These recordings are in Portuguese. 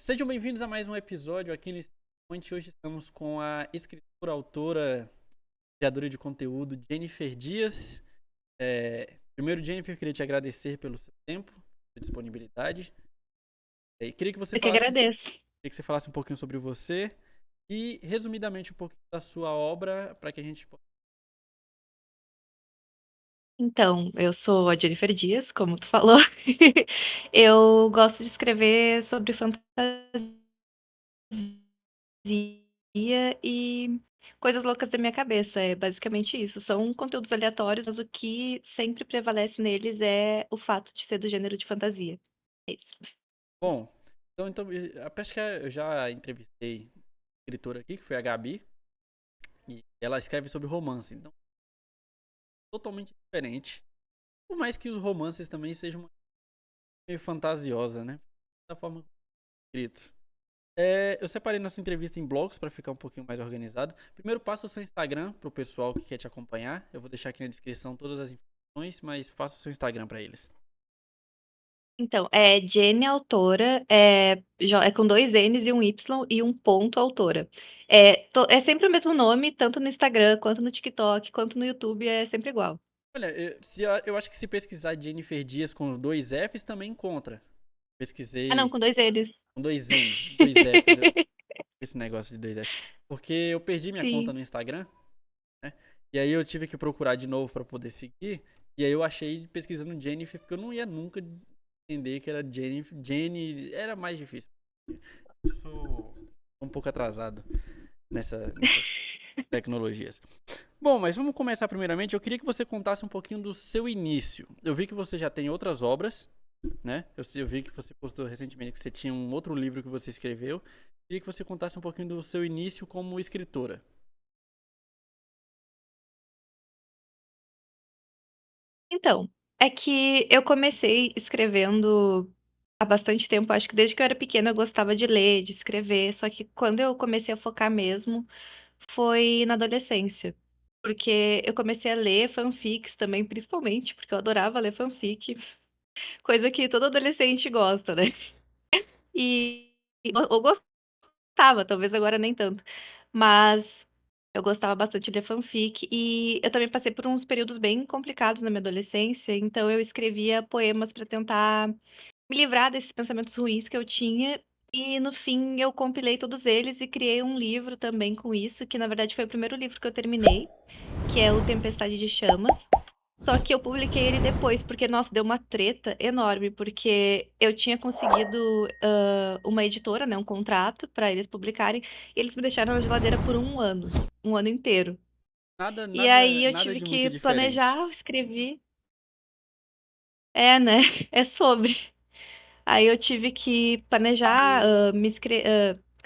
Sejam bem-vindos a mais um episódio aqui no Point. Hoje estamos com a escritora, autora, criadora de conteúdo, Jennifer Dias. Primeiro, Jennifer, eu queria te agradecer pelo seu tempo, sua disponibilidade. Queria que você Eu que falasse, agradeço. um pouquinho sobre você e, resumidamente, um pouquinho da sua obra para que a gente possa. Então, eu sou a Jennifer Dias, como tu falou. Eu gosto de escrever sobre fantasia e coisas loucas da minha cabeça. É basicamente isso. São conteúdos aleatórios, mas o que sempre prevalece neles é o fato de ser do gênero de fantasia. É isso. Bom, acho que eu já entrevistei uma escritora aqui, que foi a Gabi, e ela escreve sobre romance. Então, totalmente diferente. Por mais que os romances também sejam meio fantasiosa, né? Da forma como é escrito. Eu separei nossa entrevista em blocos para ficar um pouquinho mais organizado. Primeiro, passa o seu Instagram para o pessoal que quer te acompanhar. Eu vou deixar aqui na descrição todas as informações, mas faça o seu Instagram para eles. Então, é Jenny Autora, é com dois N's e um Y e um ponto autora. É sempre o mesmo nome, tanto no Instagram, quanto no TikTok, quanto no YouTube, é sempre igual. Olha, eu acho que se pesquisar Jennifer Dias com os dois Fs, também encontra. Ah, não, Pesquisei com dois N's. com dois Ns, dois Fs, esse negócio de dois Fs. Porque eu perdi minha conta Sim. no Instagram, né? E aí eu tive que procurar de novo para poder seguir. E aí eu achei pesquisando Jennifer, porque eu não ia nunca entender que era Jennifer. Jenny era mais difícil. Eu sou um pouco atrasado nessas tecnologias. Bom, mas vamos começar primeiramente. Eu queria que você contasse um pouquinho do seu início. Eu vi que você já tem outras obras, né? Eu vi que você postou recentemente que você tinha um outro livro que você escreveu. Eu queria que você contasse um pouquinho do seu início como escritora. Então, é que eu comecei escrevendo há bastante tempo. Acho que desde que eu era pequena eu gostava de ler, de escrever. Só que quando eu comecei a focar mesmo foi na adolescência. Porque eu comecei a ler fanfics também, principalmente, porque eu adorava ler fanfic. Coisa que todo adolescente gosta, né? Eu gostava, talvez agora nem tanto. Mas eu gostava bastante de ler fanfic. E eu também passei por uns períodos bem complicados na minha adolescência. Então eu escrevia poemas pra tentar me livrar desses pensamentos ruins que eu tinha. E no fim eu compilei todos eles e criei um livro também com isso, que na verdade foi o primeiro livro que eu terminei, que é o Tempestade de Chamas. Só que eu publiquei ele depois, porque, nossa, deu uma treta enorme, porque eu tinha conseguido uma editora, né, um contrato pra eles publicarem, e eles me deixaram na geladeira por um ano inteiro. Nada, E nada, aí eu nada tive de muito que diferente. planejar, eu escrevi. É, né? É sobre. Aí eu tive que planejar,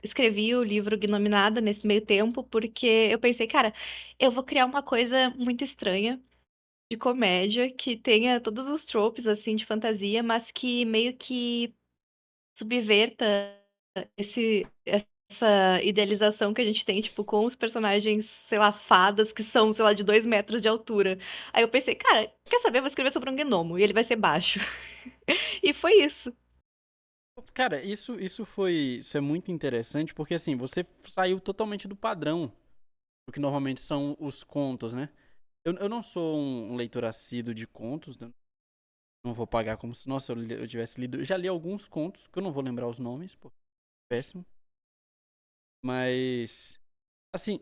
escrevi o livro Gnominada nesse meio tempo, porque eu pensei, cara, eu vou criar uma coisa muito estranha de comédia que tenha todos os tropes assim de fantasia, mas que meio que subverta essa idealização que a gente tem, tipo, com os personagens, sei lá, fadas que são, sei lá, de 2 metros de altura. Aí eu pensei, cara, quer saber? Eu vou escrever sobre um gnomo e ele vai ser baixo. E foi isso. Cara, isso é muito interessante porque assim, você saiu totalmente do padrão do que normalmente são os contos, né? Eu não sou um leitor assíduo de contos, né? Não vou pagar como se, nossa, eu tivesse lido. Eu já li alguns contos, que eu não vou lembrar os nomes, porque é péssimo. Mas, assim,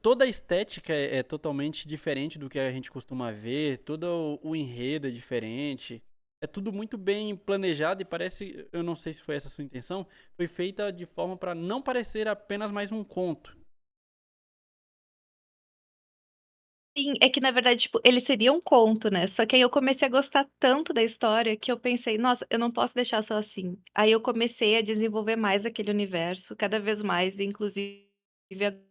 toda a estética é totalmente diferente do que a gente costuma ver, todo o enredo é diferente. É tudo muito bem planejado e parece, eu não sei se foi essa a sua intenção, foi feita de forma para não parecer apenas mais um conto. Sim, é que na verdade, tipo, ele seria um conto, né? Só que aí eu comecei a gostar tanto da história que eu pensei, nossa, eu não posso deixar só assim. Aí eu comecei a desenvolver mais aquele universo, cada vez mais, e, inclusive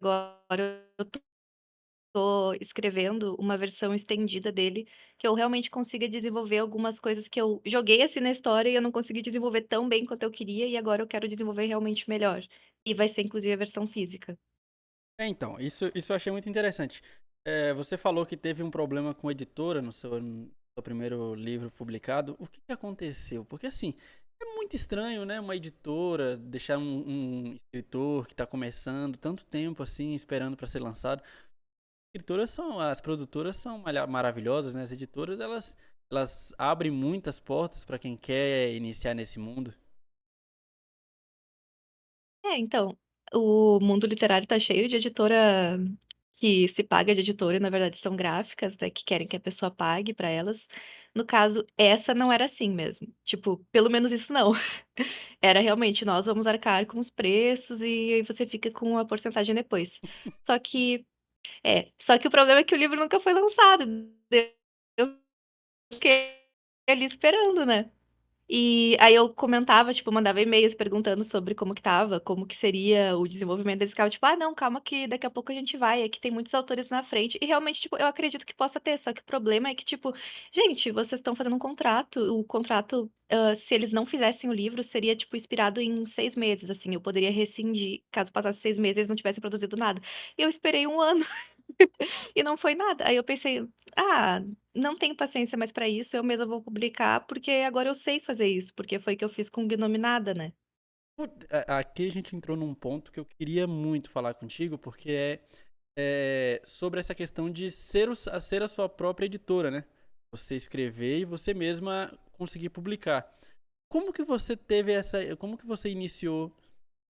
agora eu tô escrevendo uma versão estendida dele, que eu realmente consiga desenvolver algumas coisas que eu joguei assim na história e eu não consegui desenvolver tão bem quanto eu queria, e agora eu quero desenvolver realmente melhor. E vai ser inclusive a versão física. Então, isso eu achei muito interessante. Você falou que teve um problema com a editora no seu primeiro livro publicado. O que aconteceu? Porque, assim, É muito estranho, né? Uma editora deixar um escritor que tá começando tanto tempo assim, esperando para ser lançado. As produtoras são maravilhosas, né? As editoras, elas abrem muitas portas para quem quer iniciar nesse mundo. Então, o mundo literário tá cheio de editora que se paga de editora e na verdade são gráficas, né, que querem que a pessoa pague pra elas. No caso, essa não era assim mesmo. Tipo, pelo menos isso não. Era realmente, nós vamos arcar com os preços e aí você fica com a porcentagem depois. Só que só que o problema é que o livro nunca foi lançado. Eu fiquei ali esperando, né? E aí eu comentava, tipo, mandava e-mails perguntando sobre como que tava, como que seria o desenvolvimento. Eles ficavam, tipo, ah, não, calma que daqui a pouco a gente vai, é que tem muitos autores na frente. E realmente, tipo, eu acredito que possa ter, só que o problema é que, tipo, gente, vocês estão fazendo um contrato, o contrato, se eles não fizessem o livro, seria, tipo, expirado em 6 meses, assim, eu poderia rescindir, caso passasse 6 meses e eles não tivessem produzido nada. E eu esperei um ano e não foi nada. Aí eu pensei, ah, não tenho paciência mais pra isso, eu mesma vou publicar, porque agora eu sei fazer isso, porque foi o que eu fiz com Gnominada, né? Aqui a gente entrou num ponto que eu queria muito falar contigo, porque sobre essa questão de ser a sua própria editora, né? Você escrever e você mesma conseguir publicar. Como que você iniciou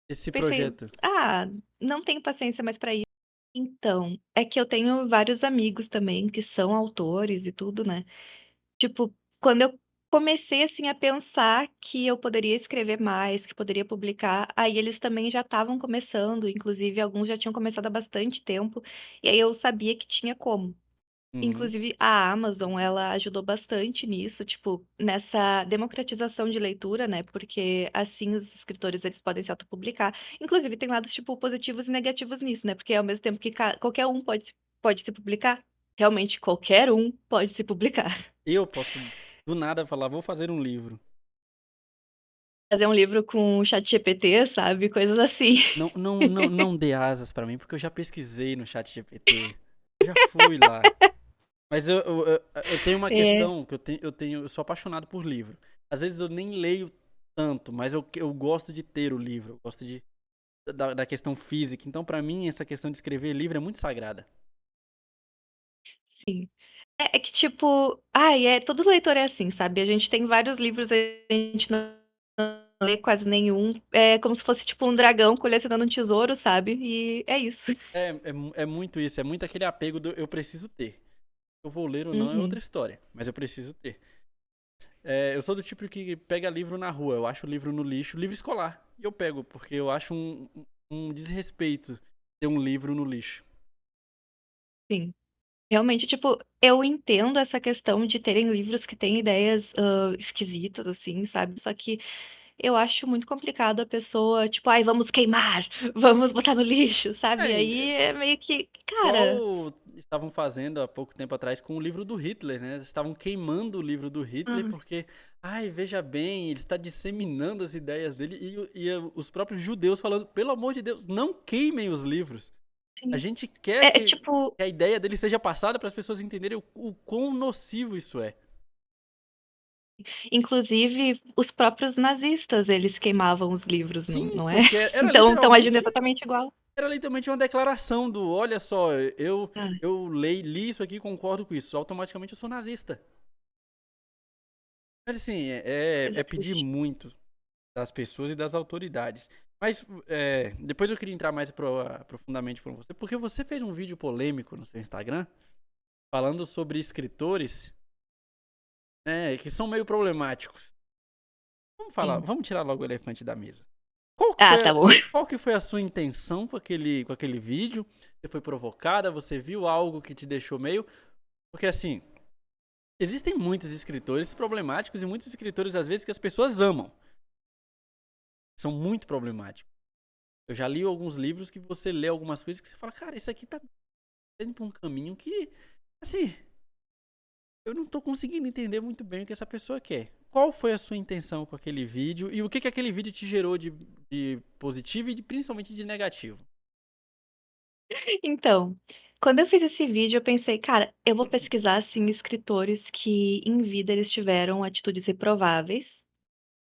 esse Pensei, projeto? ah, não tenho paciência mais pra isso. Então, é que eu tenho vários amigos também que são autores e tudo, né? Tipo, quando eu comecei, assim, a pensar que eu poderia escrever mais, que poderia publicar, aí eles também já estavam começando, inclusive alguns já tinham começado há bastante tempo, e aí eu sabia que tinha como. Uhum. Inclusive, a Amazon, ela ajudou bastante nisso, tipo, nessa democratização de leitura, né? Porque assim os escritores eles podem se autopublicar. Inclusive, tem lados, tipo, positivos e negativos nisso, né? Porque ao mesmo tempo que qualquer um pode se publicar, realmente qualquer um pode se publicar. Eu posso do nada falar, vou fazer um livro. Fazer um livro com o ChatGPT, sabe? Coisas assim. Não dê asas pra mim, porque eu já pesquisei no chat GPT. Eu já fui lá. Mas eu tenho uma É, questão que eu sou apaixonado por livro. Às vezes eu nem leio tanto, mas eu gosto de ter o livro, eu gosto da questão física. Então, pra mim, essa questão de escrever livro é muito sagrada. sim. É que, tipo, ai, todo leitor é assim, sabe? A gente tem vários livros, a gente não lê quase nenhum. É como se fosse, tipo, um dragão colecionando um tesouro, sabe? E é isso. É muito isso, é muito aquele apego do eu preciso ter. Se eu vou ler ou não é outra Uhum, história, mas eu preciso ter. Eu sou do tipo que pega livro na rua, eu acho livro no lixo, livro escolar. E eu pego, porque eu acho um desrespeito ter um livro no lixo. sim. Realmente, tipo, eu entendo essa questão de terem livros que têm ideias esquisitas, assim, sabe? Só que eu acho muito complicado a pessoa, tipo, ai, vamos queimar, vamos botar no lixo, sabe? É, Aí é meio que, cara. igual estavam fazendo há pouco tempo atrás com o livro do Hitler, né? Eles estavam queimando o livro do Hitler Hum, porque, ai, veja bem, ele está disseminando as ideias dele e os próprios judeus falando, pelo amor de Deus, não queimem os livros. A sim. gente quer É que tipo, a ideia dele seja passada para as pessoas entenderem o quão nocivo isso é. inclusive, os próprios nazistas, eles queimavam os livros, não, Sim, não é? porque Então, estão agindo exatamente igual. era literalmente uma declaração do, olha só, eu Ah, eu li isso aqui, e concordo com isso, automaticamente eu sou nazista. Mas assim, coisa é pedir triste. muito das pessoas e das autoridades. Mas depois eu queria entrar mais profundamente com você, porque você fez um vídeo polêmico no seu Instagram falando sobre escritores que são meio problemáticos. Sim. Vamos tirar logo o elefante da mesa. Qual que Ah, foi, tá bom. qual que foi a sua intenção com aquele vídeo? Você foi provocada? Você viu algo que te deixou meio. Porque assim, existem muitos escritores problemáticos e muitos escritores, às vezes, que as pessoas amam. São muito problemáticos. Eu já li alguns livros que você lê algumas coisas que você fala, cara, isso aqui tá indo pra um caminho que, assim, eu não tô conseguindo entender muito bem o que essa pessoa quer. Qual foi a sua intenção com aquele vídeo e o que aquele vídeo te gerou de positivo e principalmente de negativo? Então, quando eu fiz esse vídeo, eu pensei, cara, eu vou pesquisar, assim, escritores que em vida eles tiveram atitudes reprováveis.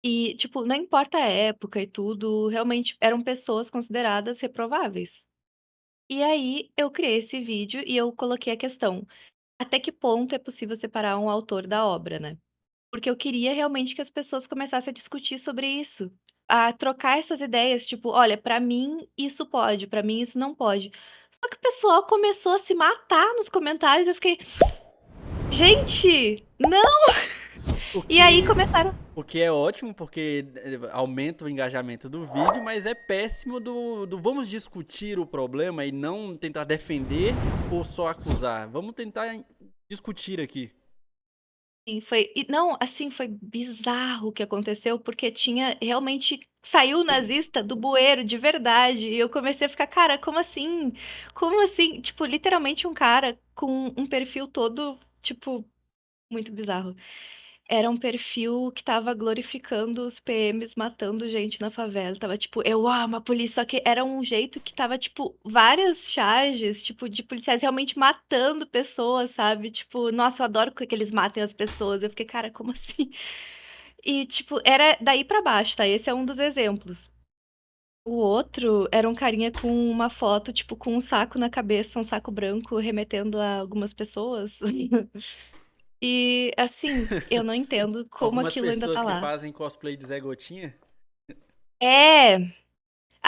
E, tipo, não importa a época e tudo, realmente eram pessoas consideradas reprováveis. E aí eu criei esse vídeo e eu coloquei a questão: até que ponto é possível separar um autor da obra, né? Porque eu queria realmente que as pessoas começassem a discutir sobre isso, a trocar essas ideias, tipo: "Olha, pra mim isso pode, pra mim isso não pode". Só que o pessoal começou a se matar nos comentários, eu fiquei: "Gente, não!". O E aí que, começaram. o que é ótimo, porque aumenta o engajamento do vídeo, mas é péssimo do vamos discutir o problema e não tentar defender ou só acusar. Vamos tentar discutir aqui. Sim, foi e não, assim, foi bizarro o que aconteceu, porque tinha realmente saiu nazista do bueiro, de verdade, e eu comecei a ficar: "Cara, como assim? Como assim?". Tipo, literalmente um cara com um perfil todo, tipo, muito bizarro. Era um perfil que estava glorificando os PMs matando gente na favela, estava tipo: "Eu amo a polícia", só que era um jeito que estava, tipo, várias charges, tipo, de policiais realmente matando pessoas, sabe, tipo, nossa, eu adoro que eles matem as pessoas, eu fiquei: "Cara, como assim?". E, tipo, era daí pra baixo, tá, esse é um dos exemplos. O outro era um carinha com uma foto, tipo, com um saco na cabeça, um saco branco remetendo a algumas pessoas. E, assim, eu não entendo como Algumas aquilo ainda pessoas tá que lá. fazem cosplay de Zé Gotinha. É,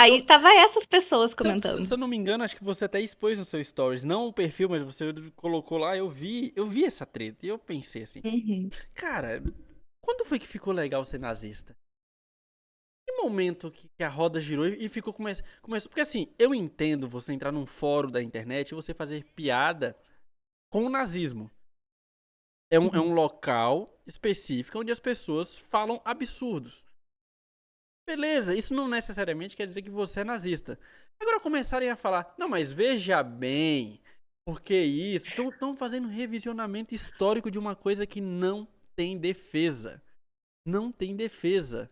Eu, aí tava essas pessoas se comentando. eu não me engano, acho que você até expôs no seu stories, não o perfil, mas você colocou lá, eu vi essa treta e eu pensei assim, Uhum. cara, quando foi que ficou legal ser nazista? Que momento que a roda girou e ficou começou, porque assim, eu entendo você entrar num fórum da internet e você fazer piada com o nazismo. É um Uhum. local específico onde as pessoas falam absurdos. Beleza, isso não necessariamente quer dizer que você é nazista. Agora começarem a falar, não, mas veja bem, porque isso? Estão fazendo revisionamento histórico de uma coisa que não tem defesa. Não tem defesa.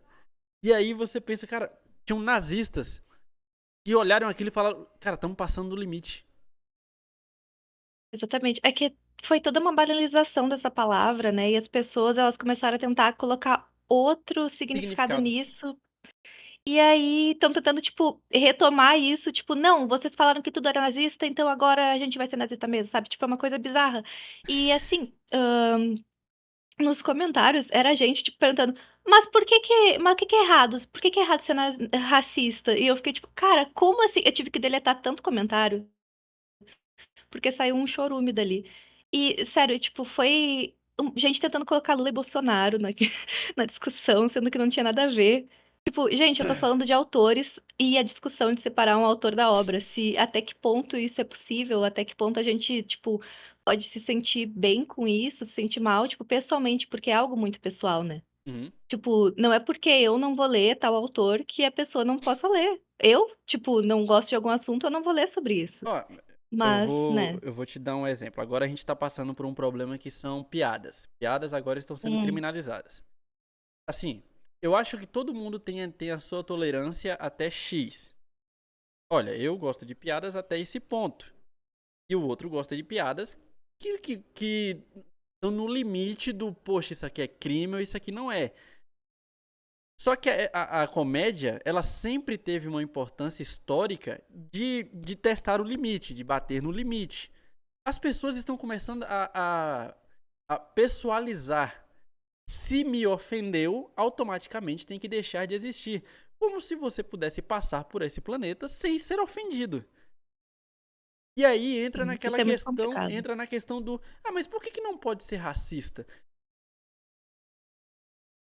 E aí você pensa, cara, tinham nazistas que olharam aquilo e falaram, cara, estamos passando do limite. Exatamente. É que foi toda uma banalização dessa palavra, né, e as pessoas elas começaram a tentar colocar outro significado Significado. nisso, e aí estão tentando, tipo, retomar isso, tipo: "Não, vocês falaram que tudo era nazista, então agora a gente vai ser nazista mesmo", sabe, tipo, é uma coisa bizarra. E assim, nos comentários era gente, tipo, perguntando: mas o que que é errado? Por que que é errado ser racista?". E eu fiquei tipo: "Cara, como assim?". Eu tive que deletar tanto comentário, porque saiu um chorume dali. E sério, tipo, foi gente tentando colocar Lula e Bolsonaro na na discussão, sendo que não tinha nada a ver. Tipo, gente, eu tô falando de autores e a discussão de separar um autor da obra, se até que ponto isso é possível, até que ponto a gente, tipo, pode se sentir bem com isso, se sentir mal, tipo, pessoalmente, porque é algo muito pessoal, né. Uhum. Tipo, não é porque eu não vou ler tal autor que a pessoa não possa ler. Eu, tipo, não gosto de algum assunto, eu não vou ler sobre isso. Ó, Mas, né. eu vou te dar um exemplo. Agora a gente tá passando por um problema que são piadas. Piadas agora estão sendo Hum. criminalizadas. Assim, eu acho que todo mundo tem a sua tolerância até X. Olha, eu gosto de piadas até esse ponto. E o outro gosta de piadas que estão no limite do, poxa, isso aqui é crime ou isso aqui não é. Só que a comédia, ela sempre teve uma importância histórica de testar o limite, de bater no limite. As pessoas estão começando a pessoalizar. Se me ofendeu, automaticamente tem que deixar de existir. Como se você pudesse passar por esse planeta sem ser ofendido. E aí Sim, isso é muito complicado. entra na questão do, ah, mas por que não pode ser racista?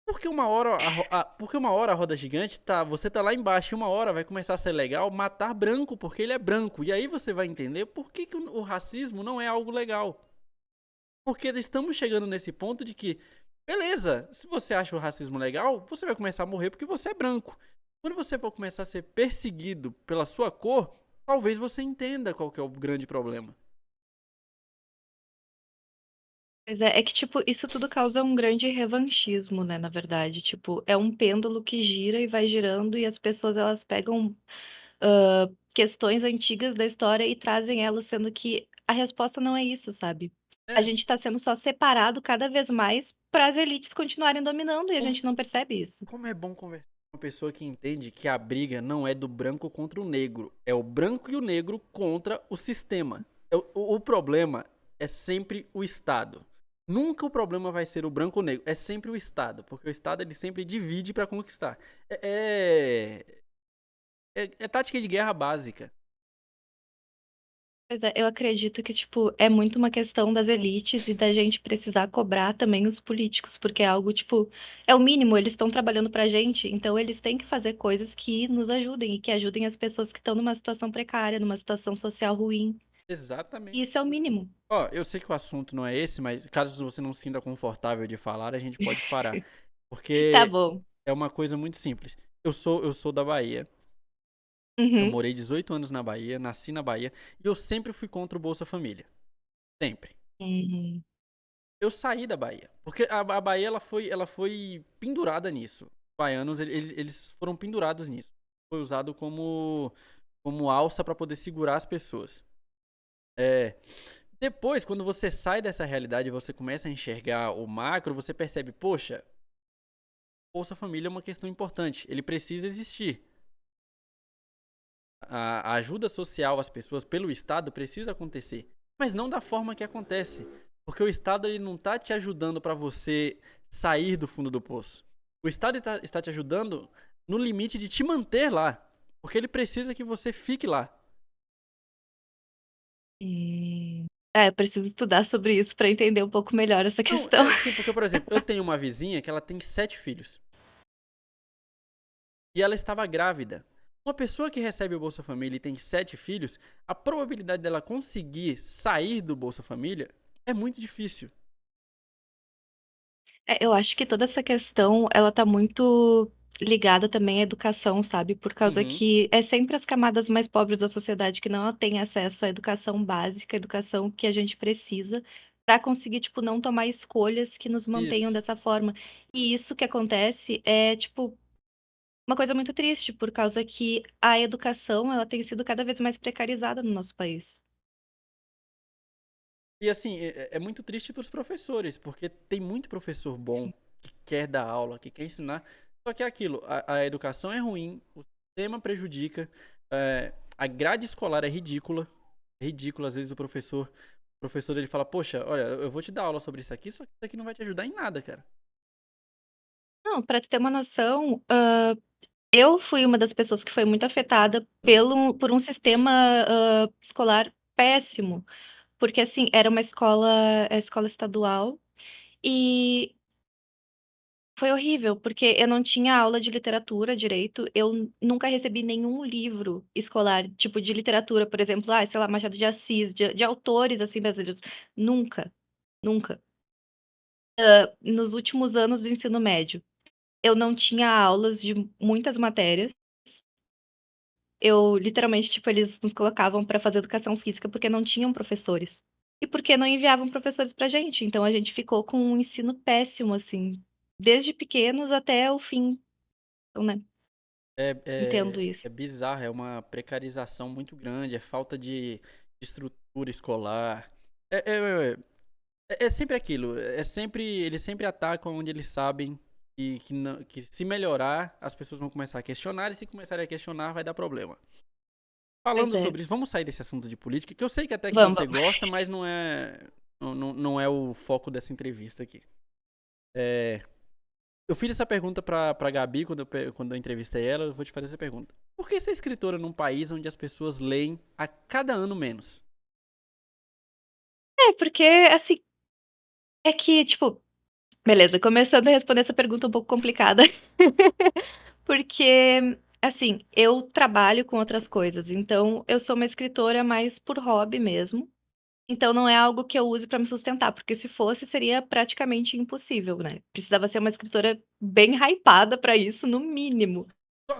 Porque uma hora a roda gigante tá, você tá lá embaixo e uma hora vai começar a ser legal matar branco porque ele é branco. E aí você vai entender por que o racismo não é algo legal. Porque estamos chegando nesse ponto de que, beleza, se você acha o racismo legal, você vai começar a morrer porque você é branco. Quando você for começar a ser perseguido pela sua cor, talvez você entenda qual que é o grande problema. Pois é, é que, tipo, isso tudo causa um grande revanchismo, né, na verdade, tipo, é um pêndulo que gira e vai girando e as pessoas elas pegam, questões antigas da história e trazem elas, sendo que a resposta não é isso, sabe. A É, gente tá sendo só separado cada vez mais para as elites continuarem dominando e a como, gente não percebe isso. como é bom conversar com uma pessoa que entende que a briga não é do branco contra o negro. É o branco e o negro contra o sistema. O problema é sempre o Estado. Nunca o problema vai ser o branco ou o negro. É sempre o Estado. Porque o Estado ele sempre divide para conquistar. É tática de guerra básica. Pois é, eu acredito que, tipo, é muito uma questão das elites e da gente precisar cobrar também os políticos, porque é algo, tipo, é o mínimo, eles estão trabalhando pra gente, então eles têm que fazer coisas que nos ajudem e que ajudem as pessoas que estão numa situação precária, numa situação social ruim. E Exatamente. isso é o mínimo. Ó, eu sei que o assunto não é esse, mas caso você não se sinta confortável de falar, a gente pode parar. Tá Porque bom. é uma coisa muito simples. Eu sou da Bahia. Eu Uhum. morei 18 anos na Bahia, nasci na Bahia, e eu sempre fui contra o Bolsa Família. Sempre. Uhum. Eu saí da Bahia. Porque a Bahia ela foi pendurada nisso. Os baianos, eles foram pendurados nisso. Foi usado como alça para poder segurar as pessoas. É, depois, quando você sai dessa realidade e você começa a enxergar o macro, você percebe, poxa, Bolsa Família é uma questão importante. Ele precisa existir. A ajuda social às pessoas pelo Estado precisa acontecer, mas não da forma que acontece, porque o Estado ele não está te ajudando para você sair do fundo do poço. O Estado está te ajudando no limite de te manter lá, porque ele precisa que você fique lá. É, eu preciso estudar sobre isso pra entender um pouco melhor essa Não, questão. é assim, porque, por exemplo, eu tenho uma vizinha que ela tem 7 filhos e ela estava grávida. Uma pessoa que recebe o Bolsa Família e tem 7 filhos, a probabilidade dela conseguir sair do Bolsa Família é muito difícil. É, eu acho que toda essa questão, ela tá muito ligada também à educação, sabe? Por causa Uhum. que é sempre as camadas mais pobres da sociedade que não têm acesso à educação básica, à educação que a gente precisa para conseguir, tipo, não tomar escolhas que nos mantenham Isso. dessa forma. E isso que acontece é, tipo, uma coisa muito triste, por causa que a educação, ela tem sido cada vez mais precarizada no nosso país. E assim, é muito triste para os professores, porque tem muito professor bom que quer dar aula, que quer ensinar. Só que é aquilo, a educação é ruim, o sistema prejudica, a grade escolar é ridícula. É ridículo, às vezes o professor ele fala, poxa, olha, eu vou te dar aula sobre isso aqui, só que isso aqui não vai te ajudar em nada, cara. Não, para tu ter uma noção, eu fui uma das pessoas que foi muito afetada por um sistema, escolar péssimo, porque, assim, era uma escola estadual e foi horrível, porque eu não tinha aula de literatura direito, eu nunca recebi nenhum livro escolar, tipo, de literatura, por exemplo, sei lá, Machado de Assis, de autores, assim, brasileiros. Nunca, nunca. Nos últimos anos do ensino médio, eu não tinha aulas de muitas matérias. Eu literalmente, tipo, eles nos colocavam pra fazer educação física porque não tinham professores. E porque não enviavam professores pra gente, então a gente ficou com um ensino péssimo, assim, desde pequenos até o fim, então, né, É, entendo é isso. bizarro, é uma precarização muito grande, é falta de estrutura escolar. É, é, é sempre aquilo, eles sempre atacam onde eles sabem que se melhorar, as pessoas vão começar a questionar, e se começarem a questionar, vai dar problema. Pois Falando é, sobre isso, vamos sair desse assunto de política, que eu sei que até que vamos, você vamos. gosta, mas não é o foco dessa entrevista aqui. É, eu fiz essa pergunta pra Gabi quando eu entrevistei ela, eu vou te fazer essa pergunta. Por que ser escritora num país onde as pessoas leem a cada ano menos? É, porque, assim, é que, tipo, beleza, começando a responder essa pergunta um pouco complicada. Porque, assim, eu trabalho com outras coisas, então eu sou uma escritora mais por hobby mesmo. Então não é algo que eu use pra me sustentar, porque se fosse, seria praticamente impossível, né. Precisava ser uma escritora bem hypada pra isso, no mínimo.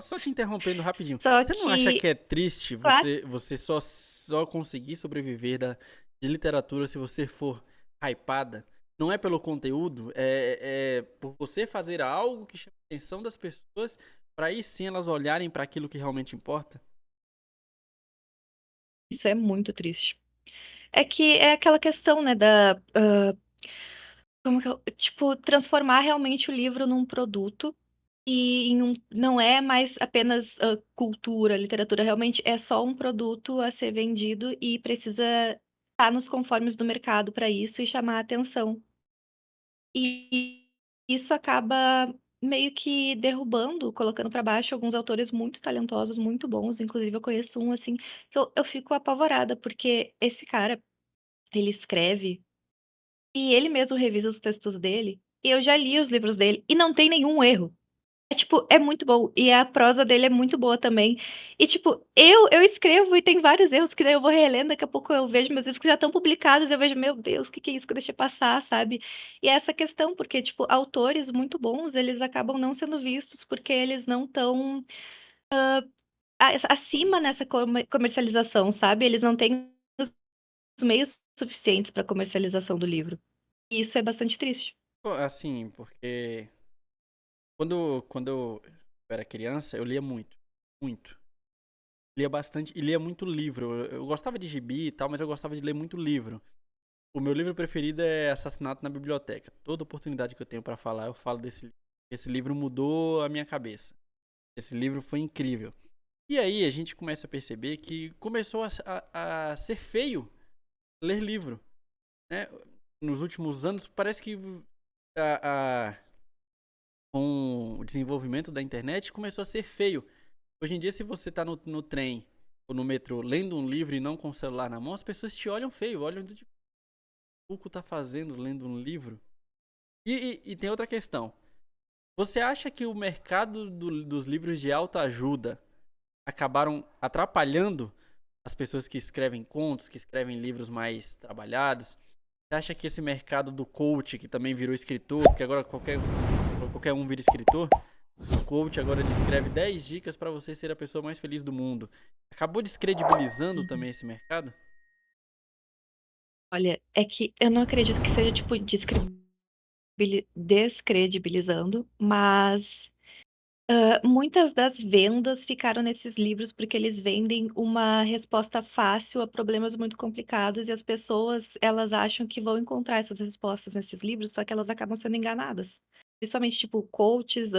Só te interrompendo rapidinho. Só Você não acha que que é triste claro, você só conseguir sobreviver de literatura se você for hypada? Não é pelo conteúdo, é por você fazer algo que chama a atenção das pessoas para aí sim elas olharem para aquilo que realmente importa? isso é muito triste. É que é aquela questão, né, como que eu, tipo, transformar realmente o livro num produto e não é mais apenas cultura, literatura, realmente é só um produto a ser vendido e precisa estar nos conformes do mercado para isso e chamar a atenção. E isso acaba meio que derrubando, colocando para baixo alguns autores muito talentosos, muito bons. Inclusive, eu conheço um, assim, que eu fico apavorada, porque esse cara, ele escreve e ele mesmo revisa os textos dele. E eu já li os livros dele e não tem nenhum erro. É, tipo, é muito bom. E a prosa dele é muito boa também. E, tipo, eu escrevo e tem vários erros que daí eu vou relendo, daqui a pouco eu vejo meus livros que já estão publicados, eu vejo, meu Deus, o que que é isso que eu deixei passar, sabe? E é essa questão, porque, tipo, autores muito bons, eles acabam não sendo vistos porque eles não estão acima nessa comercialização, sabe? Eles não têm os meios suficientes para comercialização do livro. E isso é bastante triste. Pô, assim, porque quando eu era criança, eu lia muito. Muito. Lia bastante e lia muito livro. Eu gostava de gibi e tal, mas eu gostava de ler muito livro. O meu livro preferido é Assassinato na Biblioteca. Toda oportunidade que eu tenho pra falar, eu falo desse livro. Esse livro mudou a minha cabeça. Esse livro foi incrível. E aí a gente começa a perceber que começou a ser feio ler livro, né? Nos últimos anos, parece que a, com o desenvolvimento da internet começou a ser feio. Hoje em dia, se você tá no trem ou no metrô lendo um livro e não com o celular na mão, as pessoas te olham feio, olham do tipo, o que tá fazendo lendo um livro? E tem outra questão. Você acha que o mercado dos livros de autoajuda acabaram atrapalhando as pessoas que escrevem contos, que escrevem livros mais trabalhados? Você acha que esse mercado do coach, que também virou escritor, porque agora qualquer um vira escritor, o coach agora ele escreve 10 dicas para você ser a pessoa mais feliz do mundo, acabou descredibilizando Uhum. também esse mercado? Olha, é que eu não acredito que seja, tipo, descredibilizando, mas muitas das vendas ficaram nesses livros porque eles vendem uma resposta fácil a problemas muito complicados e as pessoas, elas acham que vão encontrar essas respostas nesses livros, só que elas acabam sendo enganadas. Principalmente, tipo, coaches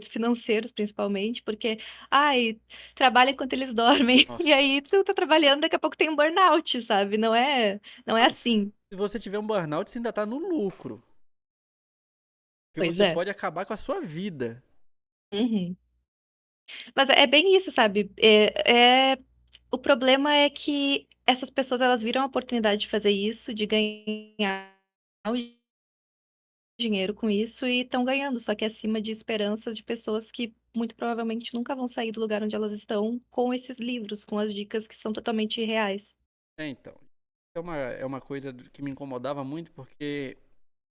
financeiros, principalmente, porque, ai, trabalha enquanto eles dormem. E Nossa. aí tu tá trabalhando, daqui a pouco tem um burnout, sabe? Não é Não, assim. se você tiver um burnout, você ainda tá no lucro. Porque Pois você é. pode acabar com a sua vida. Uhum. Mas é bem isso, sabe? O problema é que essas pessoas elas viram a oportunidade de fazer isso, de ganhar o dinheiro com isso e estão ganhando, só que acima de esperanças de pessoas que muito provavelmente nunca vão sair do lugar onde elas estão com esses livros, com as dicas que são totalmente reais. É, então. É uma coisa que me incomodava muito, porque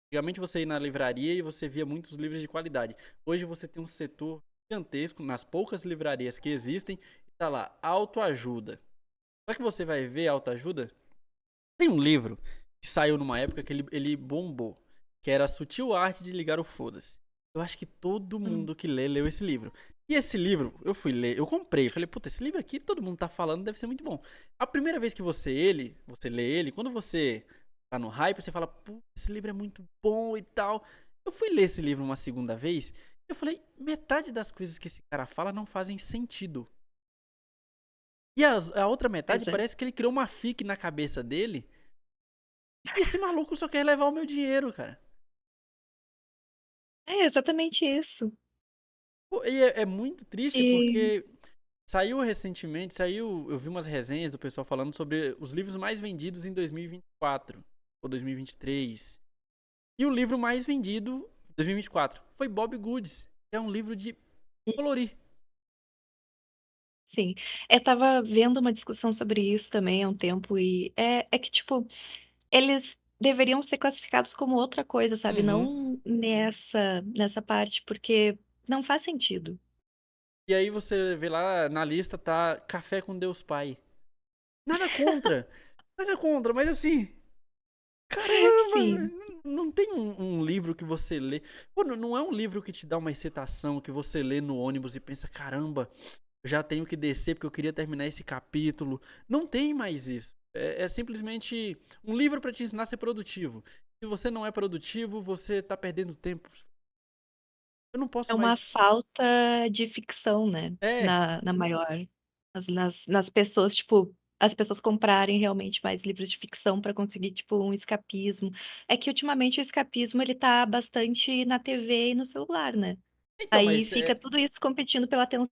antigamente você ia na livraria e você via muitos livros de qualidade. Hoje você tem um setor gigantesco nas poucas livrarias que existem, e tá lá, autoajuda. Só que você vai ver autoajuda, tem um livro que saiu numa época que ele bombou, que era A Sutil Arte de Ligar o Foda-se. Eu acho que todo Hum. mundo que leu esse livro. E esse livro, eu fui ler, eu comprei, falei, puta, esse livro aqui todo mundo tá falando, deve ser muito bom. A primeira vez que você lê ele, quando você tá no hype, você fala, pô, esse livro é muito bom e tal. Eu fui ler esse livro uma segunda vez, eu falei, metade das coisas que esse cara fala não fazem sentido. E a outra metade Pois é. parece que ele criou uma fic na cabeça dele. E esse maluco só quer levar o meu dinheiro, cara. É exatamente isso. Pô, e é muito triste E porque saiu recentemente, eu vi umas resenhas do pessoal falando sobre os livros mais vendidos em 2024 ou 2023. E o livro mais vendido em 2024 foi Bob Goods, que é um livro de colorir. sim, eu estava vendo uma discussão sobre isso também há um tempo e é que, tipo, eles deveriam ser classificados como outra coisa, sabe, Uhum. não nessa parte, porque não faz sentido. E aí você vê lá na lista tá Café com Deus Pai. Nada contra. Nada contra, mas assim, caramba, Sim, não tem um livro que você lê. Pô, não é um livro que te dá uma excitação, que você lê no ônibus e pensa, caramba, eu já tenho que descer porque eu queria terminar esse capítulo. Não tem mais isso. É simplesmente um livro para te ensinar a ser produtivo. Se você não é produtivo, você tá perdendo tempo. Eu não É posso uma mais. falta de ficção, né, É, na maior nas pessoas, tipo, as pessoas comprarem realmente mais livros de ficção pra conseguir, tipo, um escapismo. É que ultimamente o escapismo ele tá bastante na TV e no celular, né. então, Aí fica tudo isso competindo pela atenção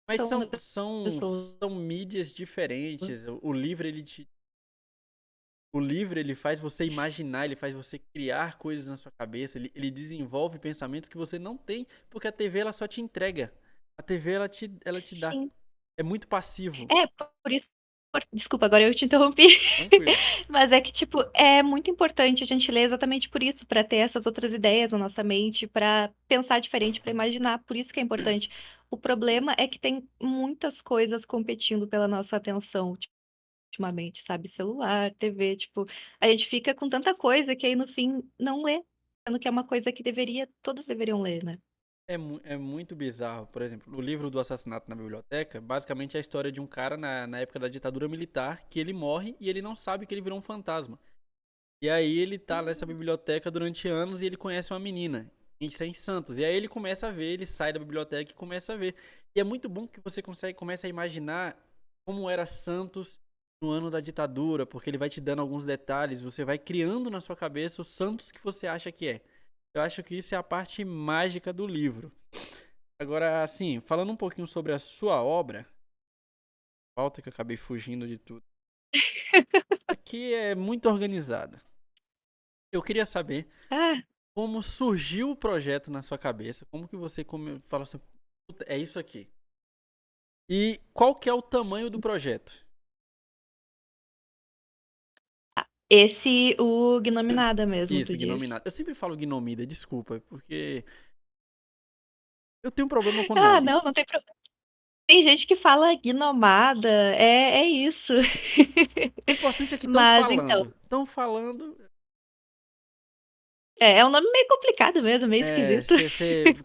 mas da pessoa. são mídias diferentes. O livro ele faz você imaginar, ele faz você criar coisas na sua cabeça, ele desenvolve pensamentos que você não tem, porque a TV ela só te entrega. A TV ela te dá. Sim. É muito passivo. É, por isso desculpa, agora eu te interrompi. Tranquilo. Mas é que, tipo, é muito importante a gente ler exatamente por isso, pra ter essas outras ideias na nossa mente, pra pensar diferente, pra imaginar. Por isso que é importante. O problema é que tem muitas coisas competindo pela nossa atenção ultimamente, sabe? Celular, TV, tipo, a gente fica com tanta coisa que aí no fim não lê, sendo que é uma coisa que todos deveriam ler, né? É muito bizarro. Por exemplo, o livro do assassinato na biblioteca, basicamente é a história de um cara na época da ditadura militar, que ele morre e ele não sabe que ele virou um fantasma. E aí ele tá nessa biblioteca durante anos e ele conhece uma menina. Isso é em Santos. E aí ele começa a ver, ele sai da biblioteca e começa a ver. E é muito bom que você começa a imaginar como era Santos no ano da ditadura, porque ele vai te dando alguns detalhes, você vai criando na sua cabeça o Santos que você acha que é. Eu acho que isso é a parte mágica do livro. Agora, assim, falando um pouquinho sobre a sua obra, falta que eu acabei fugindo de tudo. Aqui é muito organizada. Eu queria saber Ah, como surgiu o projeto na sua cabeça, como que você falou assim, "Puta, é isso aqui. E qual que é o tamanho do projeto? esse, o Gnominada mesmo, tu Isso, diz. Gnominada. Eu sempre falo Gnomida, desculpa, porque eu tenho um problema com Ah, não, nomes. não tem problema. Tem gente que fala Gnomada, é isso. O importante é que estão Mas então, falando. Estão falando. é um nome meio complicado mesmo, meio esquisito.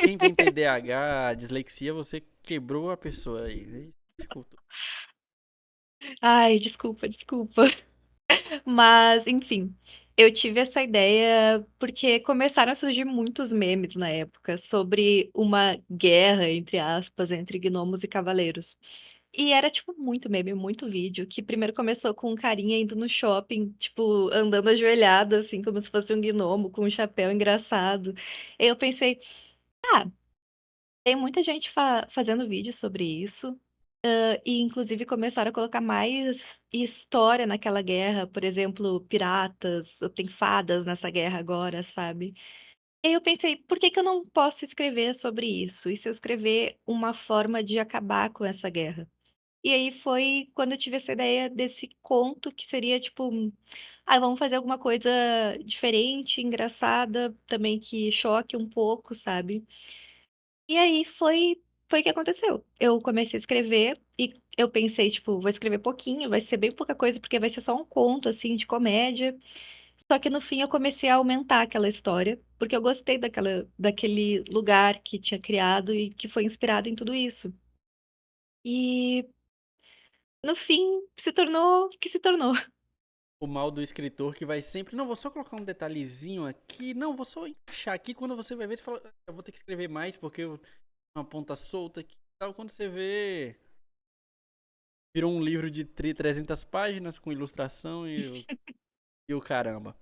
Quem tem TDAH, dislexia, você quebrou a pessoa aí. Dificultou. Ai, desculpa, desculpa. Mas, enfim, eu tive essa ideia porque começaram a surgir muitos memes na época sobre uma guerra, entre aspas, entre gnomos e cavaleiros. E era, tipo, muito meme, muito vídeo, que primeiro começou com um carinha indo no shopping, tipo, andando ajoelhado, assim, como se fosse um gnomo, com um chapéu engraçado. Aí eu pensei, ah, tem muita gente fazendo vídeo sobre isso. E inclusive começaram a colocar mais história naquela guerra, por exemplo, piratas, tem fadas nessa guerra agora, sabe? E aí eu pensei, por que que eu não posso escrever sobre isso? E se eu escrever uma forma de acabar com essa guerra? E aí foi quando eu tive essa ideia desse conto que seria tipo, vamos fazer alguma coisa diferente, engraçada, também que choque um pouco, sabe? E aí foi o que aconteceu. Eu comecei a escrever e eu pensei, tipo, vou escrever pouquinho, vai ser bem pouca coisa, porque vai ser só um conto, assim, de comédia. Só que no fim eu comecei a aumentar aquela história, porque eu gostei daquele lugar que tinha criado e que foi inspirado em tudo isso. E no fim se tornou o que se tornou. O mal do escritor que vai sempre. Não, vou só colocar um detalhezinho aqui. Não, vou só encaixar aqui. Quando você vai ver, você fala, eu vou ter que escrever mais porque uma ponta solta aqui e tal. Quando você vê, virou um livro de 300 páginas com ilustração e o caramba.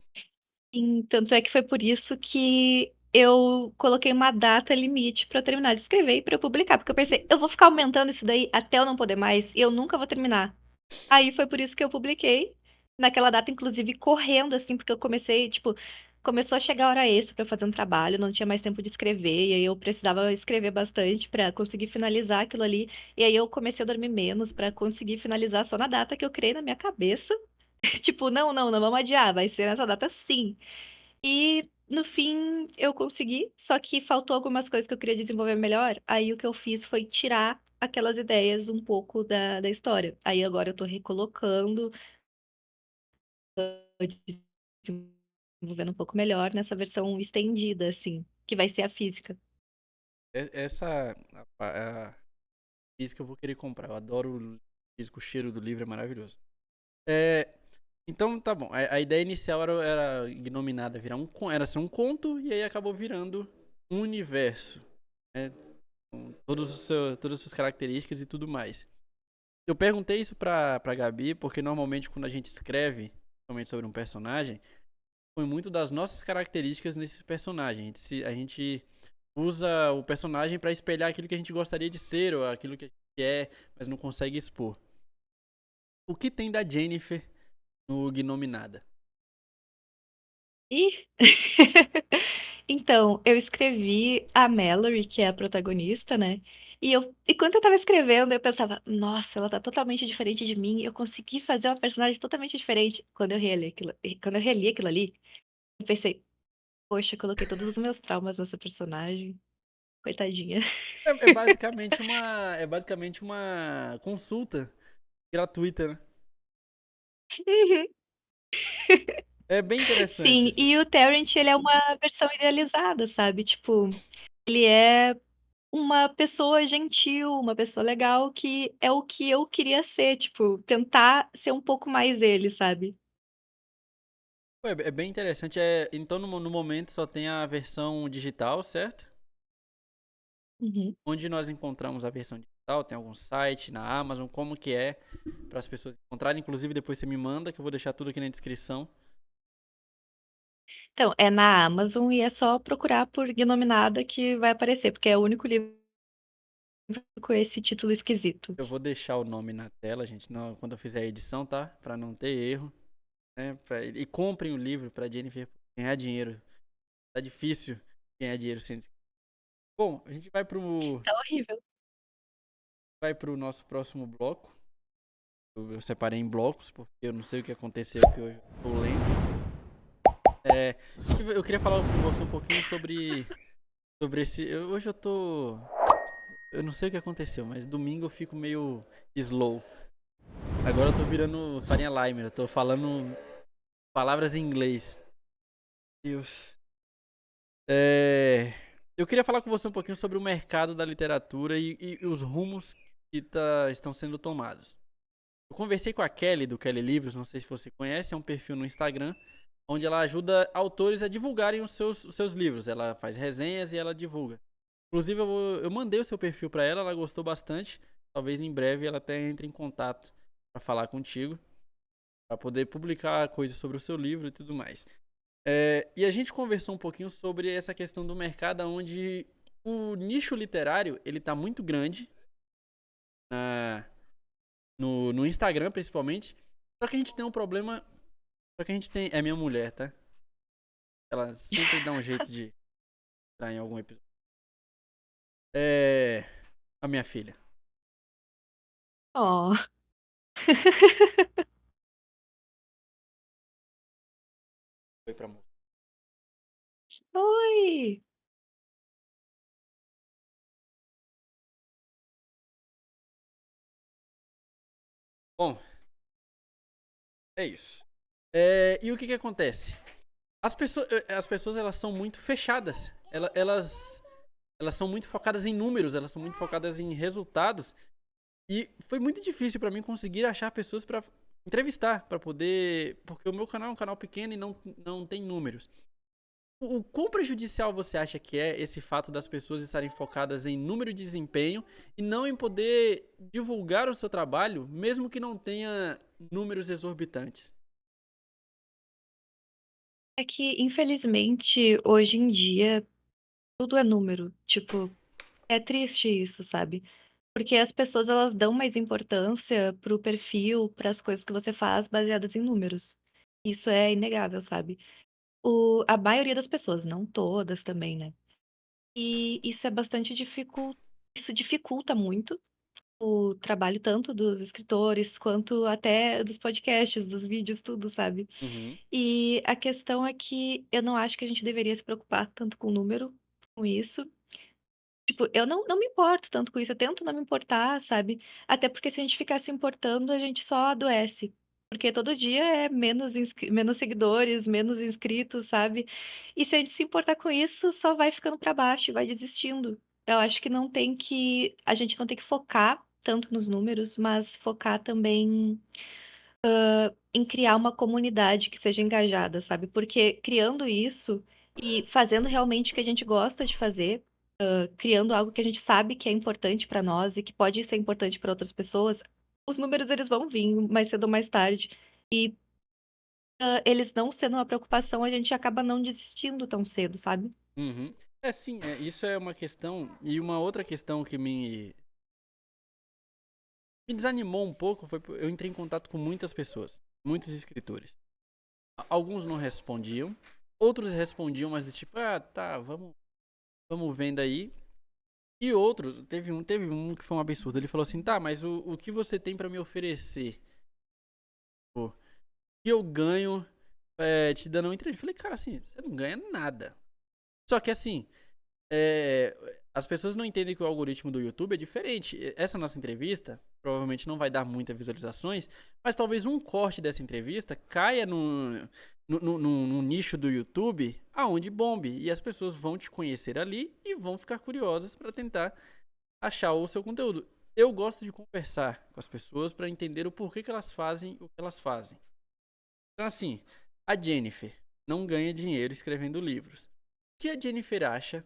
Tanto é que foi por isso que eu coloquei uma data limite pra eu terminar de escrever e pra eu publicar, porque eu pensei, eu vou ficar aumentando isso daí até eu não poder mais e eu nunca vou terminar. Aí foi por isso que eu publiquei naquela data, inclusive correndo assim, porque eu comecei, tipo, começou a chegar a hora extra pra eu fazer um trabalho, não tinha mais tempo de escrever, e aí eu precisava escrever bastante pra conseguir finalizar aquilo ali. E aí eu comecei a dormir menos pra conseguir finalizar só na data que eu criei na minha cabeça. Tipo, não vamos adiar, vai ser nessa data sim. E no fim eu consegui, só que faltou algumas coisas que eu queria desenvolver melhor. Aí o que eu fiz foi tirar aquelas ideias um pouco da história. Aí agora eu tô recolocando, desenvolvendo um pouco melhor nessa versão estendida, assim, que vai ser a física. Essa a física eu vou querer comprar. Eu adoro o físico, o cheiro do livro é maravilhoso. É, Então tá bom. A ideia inicial era Gnominada virar era ser um conto e aí acabou virando um universo, né? Com todas as suas características e tudo mais. Eu perguntei isso pra Gabi, porque normalmente quando a gente escreve, principalmente sobre um personagem, põe muito das nossas características nesse personagem. A gente usa o personagem pra espelhar aquilo que a gente gostaria de ser ou aquilo que a gente é, mas não consegue expor. O que tem da Jennifer no Gnominada? Ih! Então, eu escrevi a Mallory, que é a protagonista, né? Enquanto eu tava escrevendo, eu pensava, nossa, ela tá totalmente diferente de mim. Eu consegui fazer uma personagem totalmente diferente. Quando eu reli aquilo ali, eu pensei, poxa, eu coloquei todos os meus traumas nessa personagem. Coitadinha. É basicamente uma consulta gratuita, né? Uhum. É bem interessante, Sim, assim. e o Terrence, ele é uma versão idealizada, sabe? Tipo, ele é uma pessoa gentil, uma pessoa legal, que é o que eu queria ser, tipo, tentar ser um pouco mais ele, sabe? Pô, é bem interessante. Então, no momento, só tem a versão digital, certo? Uhum. Onde nós encontramos a versão digital? Tem algum site na Amazon? Como que é para as pessoas encontrarem? Inclusive, depois você me manda, que eu vou deixar tudo aqui na descrição. Então, é na Amazon e é só procurar por Gnominada que vai aparecer, porque é o único livro com esse título esquisito. Eu vou deixar o nome na tela, gente, quando eu fizer a edição, tá? Para não ter erro, né? E comprem o livro para Jennifer ganhar dinheiro. Tá difícil ganhar dinheiro sem. Bom, a gente Tá horrível. vai pro nosso próximo bloco. Eu separei em blocos, porque eu não sei o que aconteceu que eu tô lendo. É, eu queria falar com você um pouquinho sobre esse. Hoje eu tô. Eu não sei o que aconteceu, mas domingo eu fico meio slow. Agora eu tô virando Farinha Limer, eu tô falando palavras em inglês. Deus. É, eu queria falar com você um pouquinho sobre o mercado da literatura e os rumos que estão sendo tomados. Eu conversei com a Kelly do Kelly Livros, não sei se você conhece, é um perfil no Instagram, onde ela ajuda autores a divulgarem os seus livros. Ela faz resenhas e ela divulga. Inclusive, eu mandei o seu perfil para ela, ela gostou bastante. Talvez em breve ela até entre em contato para falar contigo, para poder publicar coisas sobre o seu livro e tudo mais. E a gente conversou um pouquinho sobre essa questão do mercado, onde o nicho literário ele tá muito grande na, no Instagram, principalmente. Só que a gente tem um problema. Só que a gente tem. É minha mulher, tá? Ela sempre dá um jeito de entrar em algum episódio. É. A minha filha. Ó. Foi pra moça. Oi! Bom, é isso. E o que que acontece? As pessoas elas são muito fechadas. Elas são muito focadas em números, elas são muito focadas em resultados. E foi muito difícil pra mim conseguir achar pessoas pra entrevistar, pra poder. Porque o meu canal é um canal pequeno e não tem números. O quão prejudicial você acha que é esse fato das pessoas estarem focadas em número de desempenho e não em poder divulgar o seu trabalho, mesmo que não tenha números exorbitantes? É que, infelizmente, hoje em dia, tudo é número. Tipo, é triste isso, sabe? Porque as pessoas, elas dão mais importância pro perfil, pras coisas que você faz baseadas em números. Isso é inegável, sabe? A maioria das pessoas, não todas também, né? E isso é bastante isso dificulta muito o trabalho tanto dos escritores quanto até dos podcasts, dos vídeos, tudo, sabe? Uhum. E a questão é que eu não acho que a gente deveria se preocupar tanto com o número, com isso. Tipo, eu não me importo tanto com isso, eu tento não me importar, sabe? Até porque se a gente ficar se importando, a gente só adoece. Porque todo dia é menos seguidores, menos inscritos, sabe? E se a gente se importar com isso, só vai ficando pra baixo, e vai desistindo. Eu acho que a gente não tem que focar tanto nos números, mas focar também em criar uma comunidade que seja engajada, sabe? Porque criando isso e fazendo realmente o que a gente gosta de fazer, criando algo que a gente sabe que é importante pra nós e que pode ser importante pra outras pessoas, os números eles vão vir mais cedo ou mais tarde. E eles não sendo uma preocupação, a gente acaba não desistindo tão cedo, sabe? Uhum. É, sim, isso é uma questão. E uma outra questão que me desanimou um pouco foi eu entrei em contato com muitas pessoas, muitos escritores. Alguns não respondiam, outros respondiam, mas de tipo, ah, tá, vamos vendo aí. E outro, teve um que foi um absurdo. Ele falou assim, tá, mas o que você tem pra me oferecer? Pô, o que eu ganho te dando uma entrevista? Eu falei, cara, assim, você não ganha nada. Só que assim, é, as pessoas não entendem que o algoritmo do YouTube é diferente. Essa nossa entrevista provavelmente não vai dar muitas visualizações, mas talvez um corte dessa entrevista caia no nicho do YouTube aonde bombe. E as pessoas vão te conhecer ali e vão ficar curiosas para tentar achar o seu conteúdo. Eu gosto de conversar com as pessoas para entender o porquê que elas fazem o que elas fazem. Então, assim, a Jennifer não ganha dinheiro escrevendo livros. O que a Jennifer acha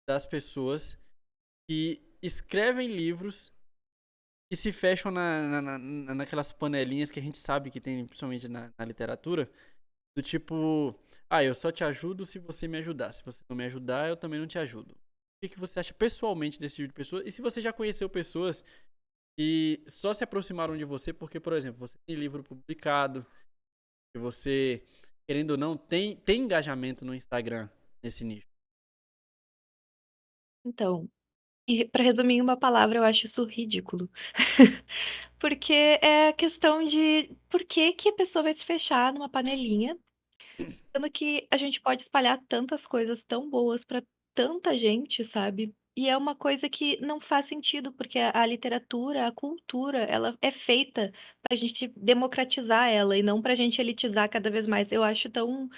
das pessoas que escrevem livros e se fecham naquelas panelinhas que a gente sabe que tem, principalmente na literatura, do tipo, ah, eu só te ajudo se você me ajudar. Se você não me ajudar, eu também não te ajudo. O que você acha pessoalmente desse tipo de pessoa? E se você já conheceu pessoas que só se aproximaram de você porque, por exemplo, você tem livro publicado, que você, querendo ou não, tem engajamento no Instagram nesse nicho. Então, e pra resumir em uma palavra, eu acho isso ridículo. Porque é a questão de por que que a pessoa vai se fechar numa panelinha, sendo que a gente pode espalhar tantas coisas tão boas pra tanta gente, sabe? E é uma coisa que não faz sentido, porque a literatura, a cultura, ela é feita pra gente democratizar ela e não pra gente elitizar cada vez mais. Eu acho tão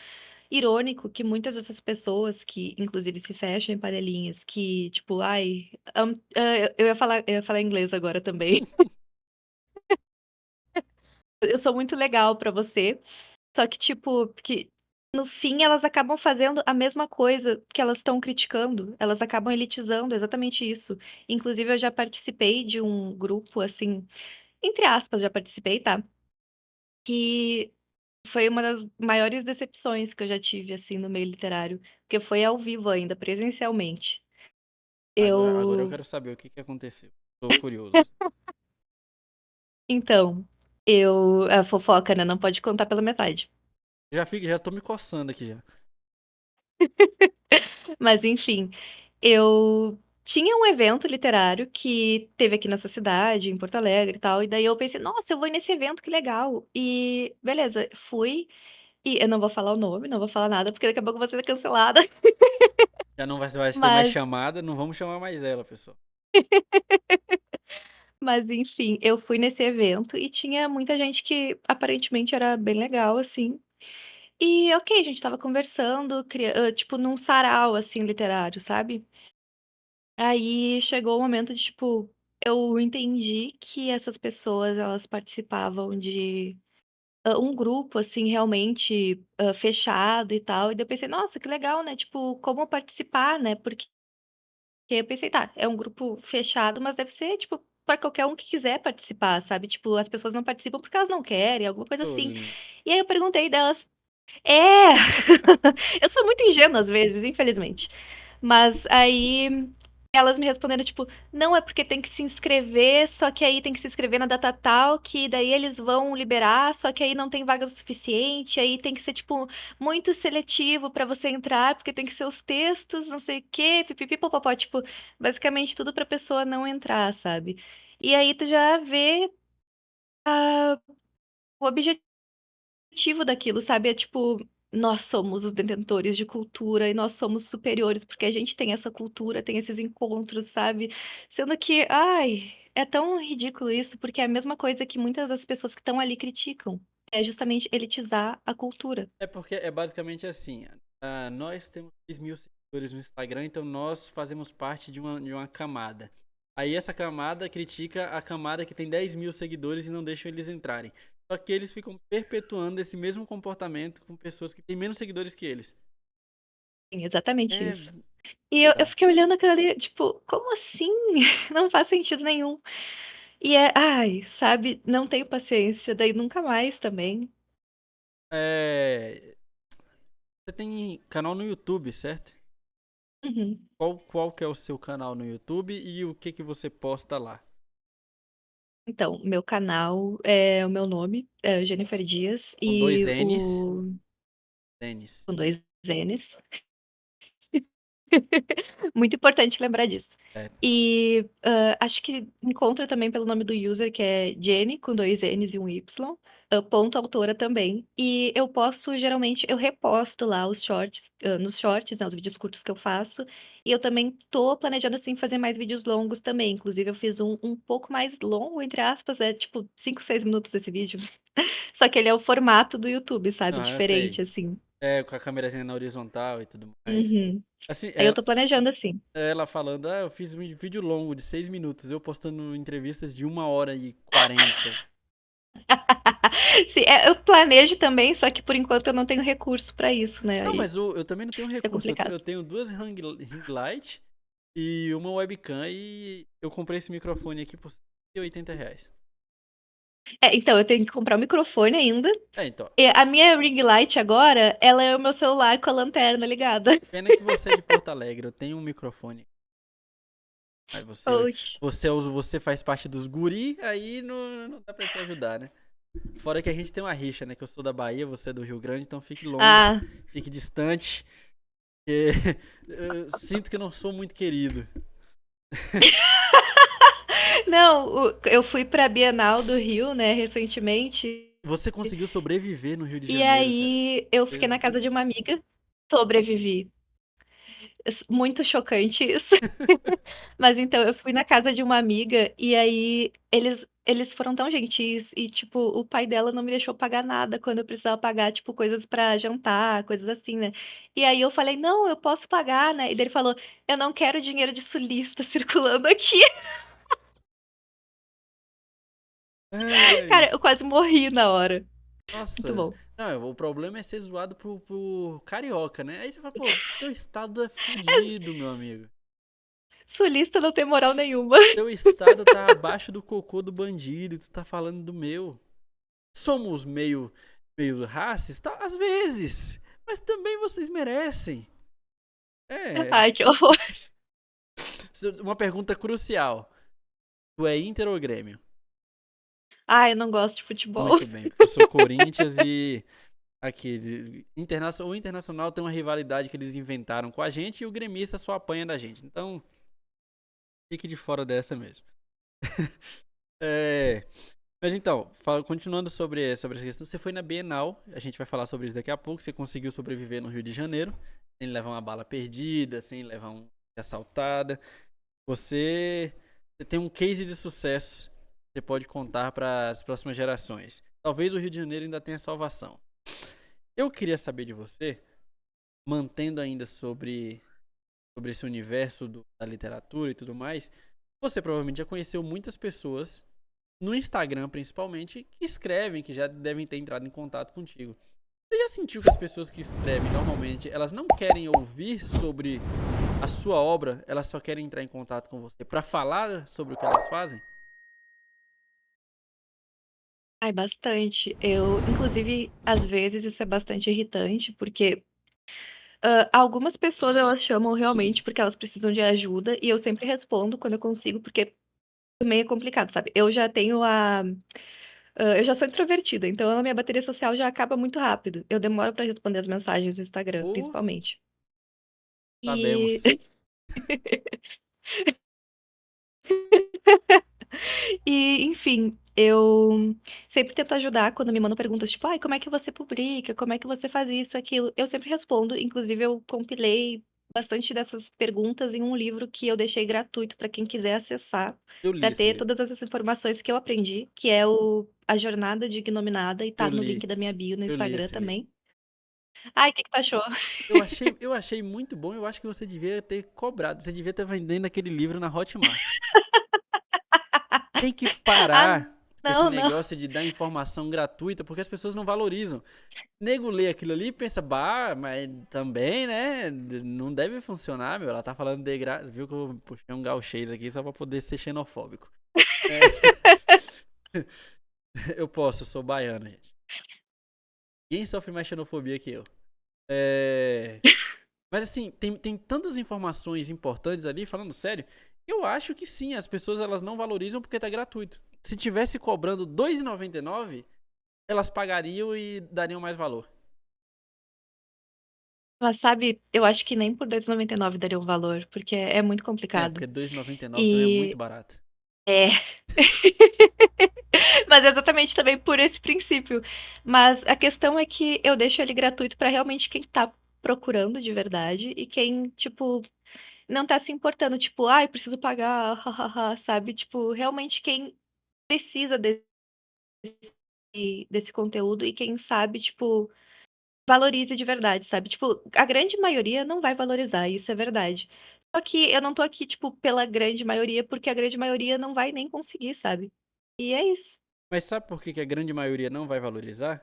irônico que muitas dessas pessoas que, inclusive, se fecham em panelinhas, que, tipo, ai, eu ia falar inglês agora também. Eu sou muito legal pra você, só que, tipo, que no fim elas acabam fazendo a mesma coisa que elas estão criticando, elas acabam elitizando exatamente isso. Inclusive, eu já participei de um grupo, assim, entre aspas, já participei, tá? Que foi uma das maiores decepções que eu já tive, assim, no meio literário, porque foi ao vivo ainda, presencialmente. Agora eu Eu quero saber o que aconteceu. Tô curioso. então, eu a fofoca, né, não pode contar pela metade. Já tô me coçando aqui já. Mas enfim, eu tinha um evento literário que teve aqui nessa cidade, em Porto Alegre e tal, e daí eu pensei, nossa, eu vou ir nesse evento, que legal. E beleza, fui, e eu não vou falar o nome, não vou falar nada, porque daqui a pouco eu vou ser cancelada. Já não vai ser mais Mas, chamada, não vamos chamar mais ela, pessoal. mas enfim, eu fui nesse evento e tinha muita gente que aparentemente era bem legal, assim. E ok, a gente tava conversando, tipo, num sarau, assim, literário, sabe? Aí chegou o momento de, tipo, eu entendi que essas pessoas, elas participavam de um grupo, assim, realmente fechado e tal. E daí eu pensei, nossa, que legal, né? Tipo, como participar, né? Porque eu pensei, tá, é um grupo fechado, mas deve ser, tipo, para qualquer um que quiser participar, sabe? Tipo, as pessoas não participam porque elas não querem, alguma coisa Tô assim. lindo. E aí eu perguntei delas, é! Eu sou muito ingênua às vezes, infelizmente. Mas aí elas me responderam, tipo, não é porque tem que se inscrever, só que aí tem que se inscrever na data tal, que daí eles vão liberar, só que aí não tem vaga o suficiente, aí tem que ser, tipo, muito seletivo pra você entrar, porque tem que ser os textos, não sei o quê, pipipi, popopó, tipo, basicamente tudo pra pessoa não entrar, sabe? E aí tu já vê o objetivo daquilo, sabe? É tipo, nós somos os detentores de cultura e nós somos superiores porque a gente tem essa cultura, tem esses encontros, sabe? Sendo que, ai, é tão ridículo isso, porque é a mesma coisa que muitas das pessoas que estão ali criticam. É justamente elitizar a cultura. É porque é basicamente assim. Nós temos 10 mil seguidores no Instagram, então nós fazemos parte de uma camada. Aí essa camada critica a camada que tem 10 mil seguidores e não deixam eles entrarem. Só que eles ficam perpetuando esse mesmo comportamento com pessoas que têm menos seguidores que eles. Sim, exatamente É, isso. E eu tá. fiquei olhando aquilo ali, tipo, como assim? Não faz sentido nenhum. E é, ai, sabe, não tenho paciência, daí nunca mais também. É, você tem canal no YouTube, certo? Uhum. Qual que é o seu canal no YouTube e o que que você posta lá? Então, meu canal é o meu nome, é Jennifer Dias, Com dois e N's. o. N's. Com dois N's. Muito importante lembrar disso. É. E acho que encontra também pelo nome do user, que é Jenny, com dois N's e um Y, ponto autora também. E eu posto, geralmente, eu reposto lá os shorts, nos shorts, né, os vídeos curtos que eu faço. E eu também tô planejando, assim, fazer mais vídeos longos também. Inclusive, eu fiz um pouco mais longo, entre aspas, é tipo 5, 6 minutos esse vídeo. Só que ele é o formato do YouTube, sabe? Não, eu sei. Diferente, assim. É, com a câmerazinha na horizontal e tudo mais. Uhum. Assim, Aí eu tô planejando assim. ela falando, eu fiz um vídeo longo de 6 minutos, eu postando entrevistas de 1h40. Sim, eu planejo também, só que por enquanto eu não tenho recurso pra isso, né? Não, Aí mas eu também não tenho é recurso. complicado. Eu tenho duas ring light e uma webcam e eu comprei esse microfone aqui por R$ 180. Então, eu tenho que comprar o microfone ainda. É, então. E a minha ring light agora, ela é o meu celular com a lanterna ligada. Pena que você é de Porto Alegre, eu tenho um microfone. Aí Oxe. você faz parte dos guri, aí não dá pra te ajudar, né? Fora que a gente tem uma rixa, né? Que eu sou da Bahia, você é do Rio Grande, então fique longe, Ah, fique distante. Que eu sinto que eu não sou muito querido. não, eu fui pra Bienal do Rio, né, recentemente. Você conseguiu sobreviver no Rio de E Janeiro, cara. aí eu fiquei na Beleza. casa de uma amiga, sobrevivi. Muito chocante isso. Mas então, eu fui na casa de uma amiga e aí eles foram tão gentis e, tipo, o pai dela não me deixou pagar nada quando eu precisava pagar, tipo, coisas pra jantar, coisas assim, né? E aí eu falei, não, eu posso pagar, né? E daí ele falou, eu não quero dinheiro de sulista circulando aqui. Ai, Cara, eu quase morri na hora. Muito nossa. bom. Não, o problema é ser zoado por carioca, né? Aí você fala, pô, teu estado é fudido, meu amigo. Sulista não tem moral nenhuma. Teu estado tá abaixo do cocô do bandido, tu tá falando do meu. Somos meio racistas? Tá, às vezes. Mas também vocês merecem. É. Ai, que horror. Uma pergunta crucial. Tu é Inter ou Grêmio? Ai, eu não gosto de futebol. Muito bem, porque eu sou Corinthians e aqui, o Internacional tem uma rivalidade que eles inventaram com a gente e o gremista só apanha da gente. Então, fique de fora dessa mesmo. É, mas então, continuando sobre essa questão, você foi na Bienal, a gente vai falar sobre isso daqui a pouco, você conseguiu sobreviver no Rio de Janeiro, sem levar uma bala perdida, sem levar uma assaltada. Você tem um case de sucesso que você pode contar para as próximas gerações. Talvez o Rio de Janeiro ainda tenha salvação. Eu queria saber de você, mantendo ainda sobre esse universo da literatura e tudo mais, você provavelmente já conheceu muitas pessoas, no Instagram principalmente, que escrevem, que já devem ter entrado em contato contigo. Você já sentiu que as pessoas que escrevem normalmente, elas não querem ouvir sobre a sua obra, elas só querem entrar em contato com você para falar sobre o que elas fazem? Ai, bastante. Eu, inclusive, às vezes isso é bastante irritante, porque algumas pessoas elas chamam realmente porque elas precisam de ajuda e eu sempre respondo quando eu consigo, porque também é complicado, sabe? Eu já tenho eu já sou introvertida, então a minha bateria social já acaba muito rápido. Eu demoro pra responder as mensagens do Instagram, Ou principalmente. E sabemos. enfim, eu sempre tento ajudar quando me mandam perguntas tipo, ai, como é que você publica? Como é que você faz isso, aquilo? Eu sempre respondo. Inclusive, eu compilei bastante dessas perguntas em um livro que eu deixei gratuito para quem quiser acessar, Eu li para esse ter livro. todas essas informações que eu aprendi, que é A Jornada de Ignominada, e Eu tá no li, link da minha bio no eu li Instagram esse livro. também. Ai, o que que tu achou? Eu achei muito bom. Eu acho que você devia ter cobrado. Você devia estar vendendo aquele livro na Hotmart. Tem que Ah, parar. esse Não, não. negócio de dar informação gratuita, porque as pessoas não valorizam. Nego lê aquilo ali e pensa, bah, mas também, né? Não deve funcionar, meu. Ela tá falando de graça. Viu que eu puxei um gauchês aqui só pra poder ser xenofóbico. É, eu posso, eu sou baiano, gente. Quem sofre mais xenofobia que eu? É, mas assim, tem tantas informações importantes ali, falando sério, eu acho que sim, as pessoas elas não valorizam porque tá gratuito. Se tivesse cobrando R$ 2,99, elas pagariam e dariam mais valor. Mas sabe, eu acho que nem por 2,99 daria um valor, porque é muito É, complicado. porque R$ 2,99 também é muito E barato. é. Mas é exatamente também por esse princípio. Mas a questão é que eu deixo ele gratuito pra realmente quem tá procurando de verdade e quem, tipo, não tá se importando, tipo, ai, preciso pagar, hahaha, sabe? Tipo, realmente quem precisa desse conteúdo e quem sabe, tipo, valorize de verdade, sabe? Tipo, a grande maioria não vai valorizar, isso é verdade. Só que eu não tô aqui, tipo, pela grande maioria, porque a grande maioria não vai nem conseguir, sabe? E é isso. Mas sabe por que que a grande maioria não vai valorizar?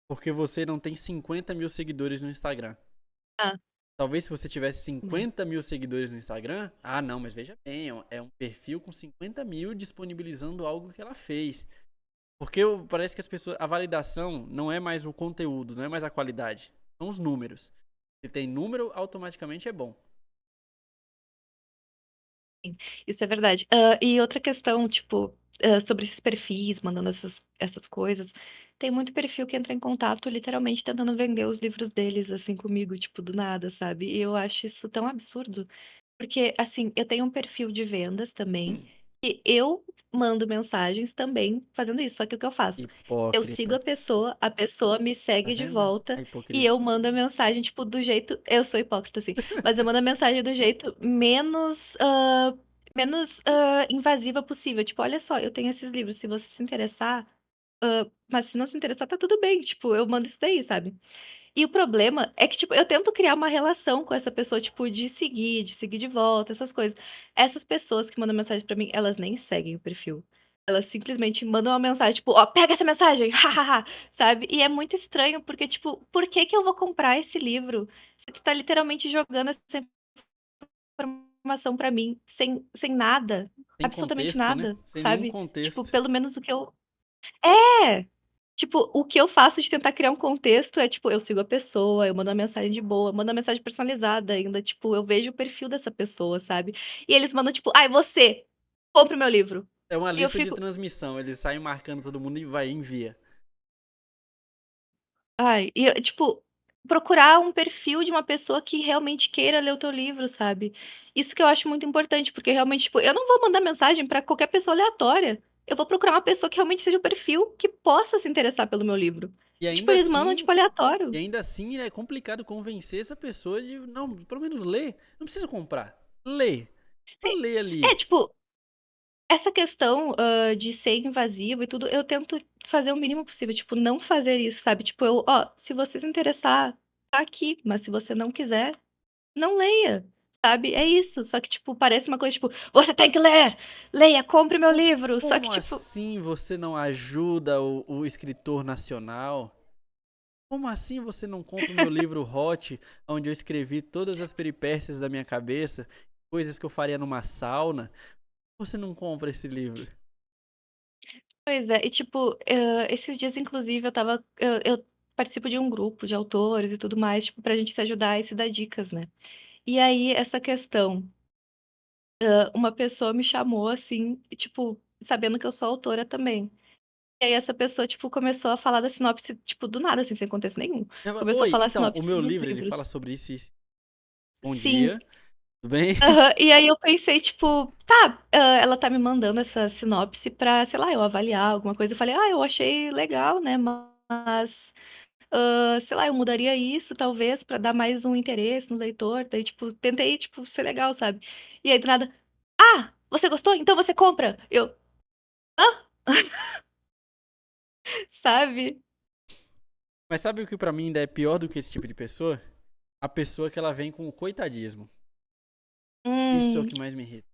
Porque você não tem 50 mil seguidores no Instagram. Ah, Talvez se você tivesse também. 50 mil seguidores no Instagram, ah não, mas veja bem, é um perfil com 50 mil disponibilizando algo que ela fez. Porque parece que as pessoas, a validação não é mais o conteúdo, não é mais a qualidade, são os números. Se tem número, automaticamente é bom. Isso é verdade. E outra questão, tipo, sobre esses perfis, mandando essas coisas. Tem muito perfil que entra em contato, literalmente tentando vender os livros deles, assim, comigo, tipo, do nada, sabe? E eu acho isso tão absurdo. Porque, assim, eu tenho um perfil de vendas também, e eu mando mensagens também fazendo isso. Só que o que eu faço? Eu sigo Hipócrita. a pessoa me Tá segue de vendo? A volta, e hipocrisia. eu mando a mensagem, tipo, do jeito. Eu sou hipócrita, assim, mas eu mando a mensagem do jeito menos invasiva possível. Tipo, olha só, eu tenho esses livros, se você se interessar, mas se não se interessar, tá tudo bem. Tipo, eu mando isso daí, sabe? E o problema é que, tipo, eu tento criar uma relação com essa pessoa, tipo, de seguir de volta, essas coisas. Essas pessoas que mandam mensagem pra mim, elas nem seguem o perfil. Elas simplesmente mandam uma mensagem, tipo, ó, pega essa mensagem, hahaha, sabe? E é muito estranho, porque, tipo, por que que eu vou comprar esse livro se tu tá literalmente jogando essa informação pra mim sem nada, Sem absolutamente contexto, né? nada, Sem nenhum sabe? Tipo, contexto. pelo menos o que eu. É! Tipo, o que eu faço de tentar criar um contexto é, tipo, eu sigo a pessoa, eu mando uma mensagem de boa, mando uma mensagem personalizada ainda, tipo, eu vejo o perfil dessa pessoa, sabe? E eles mandam, tipo, ai, você, compre o meu livro. É uma E eu lista de fico, transmissão. Eles saem marcando todo mundo e vai, envia. ai, e eu, tipo, procurar um perfil de uma pessoa que realmente queira ler o teu livro, sabe? Isso que eu acho muito importante, porque realmente, tipo, eu não vou mandar mensagem pra qualquer pessoa aleatória. Eu vou procurar uma pessoa que realmente seja o perfil que possa se interessar pelo meu livro. E Tipo, ainda eles mandam, assim, tipo, aleatório. é complicado convencer essa pessoa de, não, pelo menos ler. Não precisa comprar. Lê. Só Sim. lê É, ali. tipo, essa questão, de ser invasivo e tudo, eu tento fazer o mínimo possível, tipo, não fazer isso, sabe? Tipo, eu, ó, se você se interessar, tá aqui, mas se você não quiser, não leia, sabe? É isso. Só que, tipo, parece uma coisa, tipo, você tem que ler! Leia, compre meu livro! Só que, Como tipo, assim você não ajuda o escritor nacional? Como assim você não compra o meu livro Hot, onde eu escrevi todas as peripécias da minha cabeça, coisas que eu faria numa sauna? Você não compra esse livro? pois é, e tipo, esses dias, inclusive, eu participo de um grupo de autores e tudo mais, tipo, pra gente se ajudar e se dar dicas, né? E aí, essa questão. Uma pessoa me chamou assim, e, tipo, sabendo que eu sou autora também. E aí essa pessoa, tipo, começou a falar da sinopse, tipo, do nada, assim, sem contexto nenhum. Começou a Oi, falar a então, o sinopse meu dos livro, ele livros. fala sobre isso e isso. Bom Sim. dia, tudo bem? Aham. E aí eu pensei, tipo, tá, ela tá me mandando essa sinopse pra, sei lá, eu avaliar alguma coisa. Eu falei, ah, eu achei legal, né? Mas, sei lá, eu mudaria isso, talvez, pra dar mais um interesse no leitor. Daí, tipo, tentei, tipo, ser legal, sabe? E aí, do nada, ah, você gostou? Então você compra. Eu, sabe? Mas sabe o que pra mim ainda é pior do que esse tipo de pessoa? A pessoa que ela vem com o coitadismo. Isso é o Hum, que mais me irrita.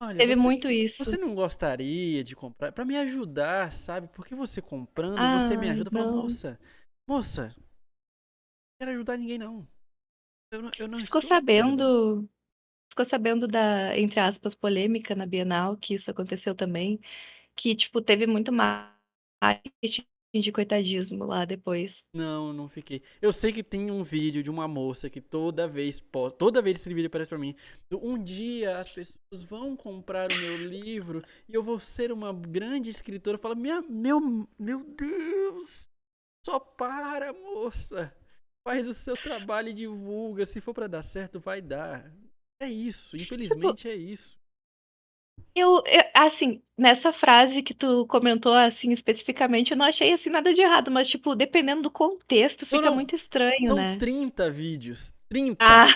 Olha, Teve você, muito isso. você não gostaria de comprar pra me ajudar, sabe? Porque você comprando, você me Ai, ajuda. Fala, não. moça, não quero ajudar ninguém, não. Eu não Ficou estou aqui pra ajudar. sabendo, ficou sabendo da, entre aspas, polêmica na Bienal, que isso aconteceu também, que, tipo, teve muito marketing de coitadismo lá depois. Não, não fiquei. Eu sei que tem um vídeo de uma moça que toda vez posta, toda vez esse vídeo aparece pra mim. Um dia as pessoas vão comprar o meu livro e eu vou ser uma grande escritora. Fala, meu Deus, só para, moça. Faz o seu trabalho e divulga. Se for pra dar certo, vai dar. É isso, Tipo, infelizmente é isso. assim, nessa frase que tu comentou, assim, especificamente, eu não achei, assim, nada de errado, mas, tipo, dependendo do contexto, Não, fica não. muito estranho, São né? 30 vídeos. 30. Ah,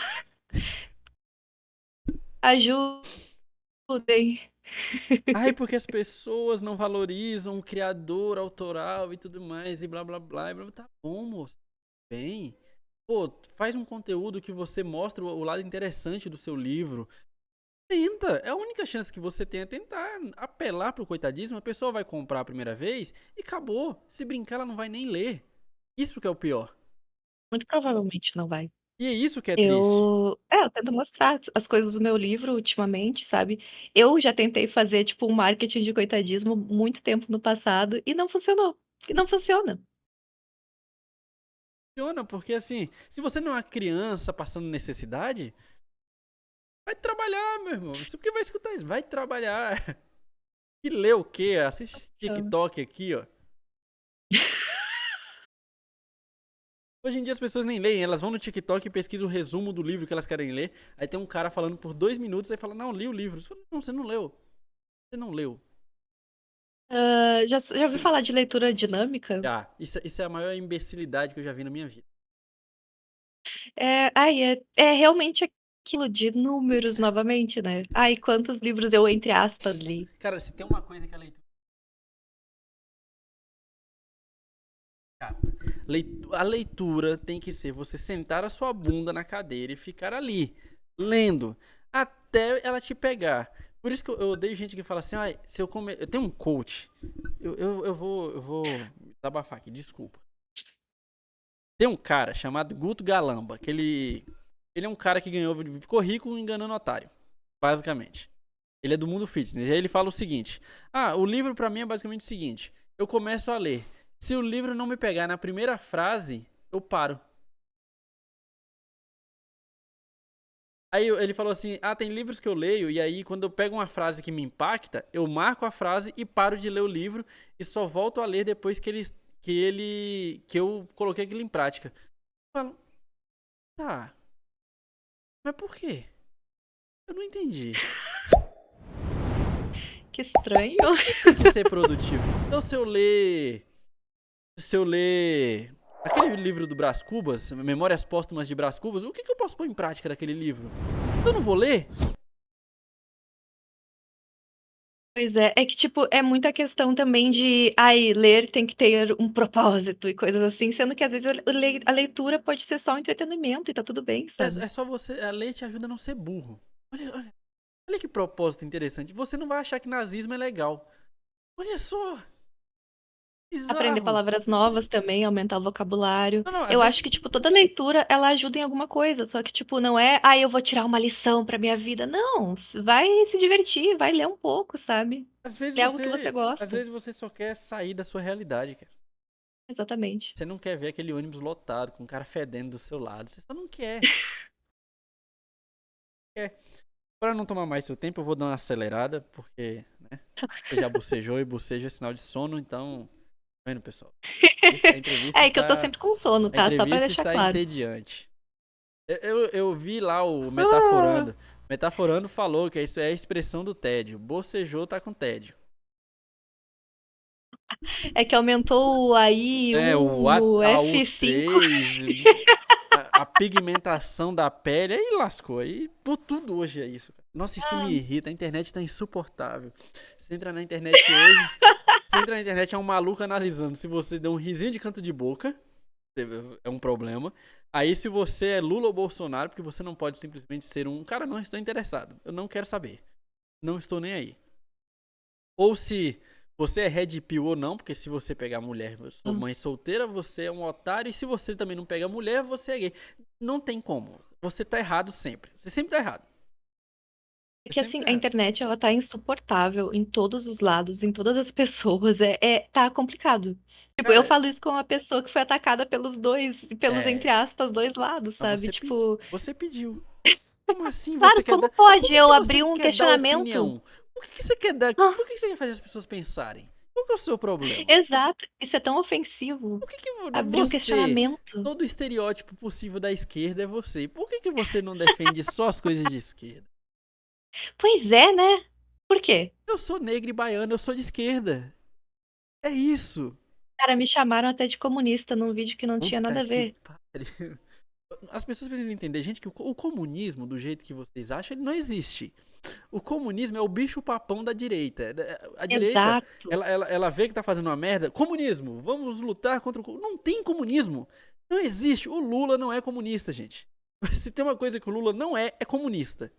ajudem. Ai, porque as pessoas não valorizam o criador autoral e tudo mais, e blá blá blá. E blá, blá. Tá bom, moço. Bem. Pô, faz um conteúdo que você mostra o lado interessante do seu livro. Tenta. É a única chance que você tem é tentar apelar pro coitadismo. A pessoa vai comprar a primeira vez e acabou. Se brincar, ela não vai nem ler. Isso que é o pior. Muito provavelmente não vai. E é isso que é triste. Eu tento mostrar as coisas do meu livro ultimamente, sabe? Eu já tentei fazer, tipo, um marketing de coitadismo muito tempo no passado e não funcionou. E não funciona. Funciona, porque assim, se você não é uma criança passando necessidade, vai trabalhar, meu irmão. Você que vai escutar isso? Vai trabalhar. E lê o quê? Assiste Funciona. TikTok aqui, ó. Hoje em dia as pessoas nem leem, elas vão no TikTok e pesquisam o resumo do livro que elas querem ler. Aí tem um cara falando por 2 minutos, aí fala, não, li o livro. Você fala, não, você não leu. Você não leu. Já ouviu falar de leitura dinâmica? Já, isso é a maior imbecilidade que eu já vi na minha vida. É realmente aquilo de números novamente, né? Ai, quantos livros eu, entre aspas, li. Cara, se tem uma coisa que a leitura. Cara, a leitura tem que ser você sentar a sua bunda na cadeira e ficar ali, lendo, até ela te pegar. Por isso que eu odeio gente que fala assim, ai, se eu comer. Eu tenho um coach. Eu vou desabafar aqui, desculpa. Tem um cara chamado Guto Galamba, que ele é um cara que ganhou, ficou rico enganando otário, basicamente. Ele é do mundo fitness. E aí ele fala o seguinte: ah, o livro pra mim é basicamente o seguinte: eu começo a ler. Se o livro não me pegar na primeira frase, eu paro. Aí ele falou assim: ah, tem livros que eu leio, e aí quando eu pego uma frase que me impacta, eu marco a frase e paro de ler o livro e só volto a ler depois que eu coloquei aquilo em prática. Eu falo, tá, mas por quê? Eu não entendi. Que estranho. Por que tem que ser produtivo? Então se eu ler aquele livro do Brás Cubas, Memórias Póstumas de Brás Cubas, o que eu posso pôr em prática daquele livro? Eu não vou ler? Pois é que, tipo, é muita questão também de, ai, ler tem que ter um propósito e coisas assim, sendo que às vezes a leitura pode ser só um entretenimento e tá tudo bem, É sabe? só você. A lei te ajuda a não ser burro. Olha que propósito interessante. Você não vai achar que nazismo é legal. Olha só. Aprender Bizarro. palavras novas também, aumentar o vocabulário. Não, não, às Eu vezes. acho que, tipo, toda leitura, ela ajuda em alguma coisa, só que, tipo, não é, ai, eu vou tirar uma lição pra minha vida. Não, vai se divertir, vai ler um pouco, sabe? Às vezes Ler algo que você você. Às gosta. vezes você só quer sair da sua realidade, cara. Exatamente. Você não quer ver aquele ônibus lotado, com um cara fedendo do seu lado. Você só não quer. Quer. Para não tomar mais seu tempo, eu vou dar uma acelerada, porque, né? Você já bocejou e bocejo é sinal de sono, então. Tá vendo, pessoal? A entrevista É que eu tô está. sempre com sono, A tá? Só pra entrevista deixar está claro. entediante. Eu vi lá o Ah, Metaforando. Metaforando falou que isso é a expressão do tédio. Bocejou tá com tédio. é que aumentou o AI É, o 1 no F5. AU3, a pigmentação da pele, aí lascou. Aí tudo hoje é isso. Nossa, isso me irrita. A internet tá insuportável. Você entra na internet hoje. Você entra na internet, é um maluco analisando se você deu um risinho de canto de boca. É um problema. Aí se você é Lula ou Bolsonaro, porque você não pode simplesmente ser um cara, não estou interessado. Eu não quero saber. não estou nem aí. Ou se você é red pill ou não, porque se você pegar mulher, eu sou Hum. mãe solteira, você é um otário, e se você também não pega mulher, você é gay. Não tem como. Você tá errado sempre. Você sempre tá errado. É Você que sempre assim, tá a errado. internet ela tá insuportável em todos os lados, em todas as pessoas. Tá complicado. Tipo, eu Cara, falo isso com uma pessoa que foi atacada pelos dois, pelos, entre é. aspas, dois lados, Mas sabe? você pediu. Tipo, Você pediu. Como assim você claro, quer como dar. pode Como eu que você abrir um quer dar questionamento? opinião? O que você quer dar? Ah, Por que você quer fazer as pessoas pensarem? Qual que é o seu problema? exato, isso é tão ofensivo. Por que Abrir um você, questionamento. todo estereótipo possível da esquerda é você? Por que você não defende só as coisas de esquerda? Pois é, né? Por quê? Eu sou negro e baiano, eu sou de esquerda. É isso. Cara, me chamaram até de comunista num vídeo que não tinha Puta nada a que ver. pariu. As pessoas precisam entender, gente, que o comunismo, do jeito que vocês acham, ele não existe. O comunismo é o bicho papão da direita. A direita, Exato. ela vê que tá fazendo uma merda. Comunismo, vamos lutar contra o comunismo. Não tem comunismo. Não existe. O Lula não é comunista, gente. Se tem uma coisa que o Lula não é, é comunista.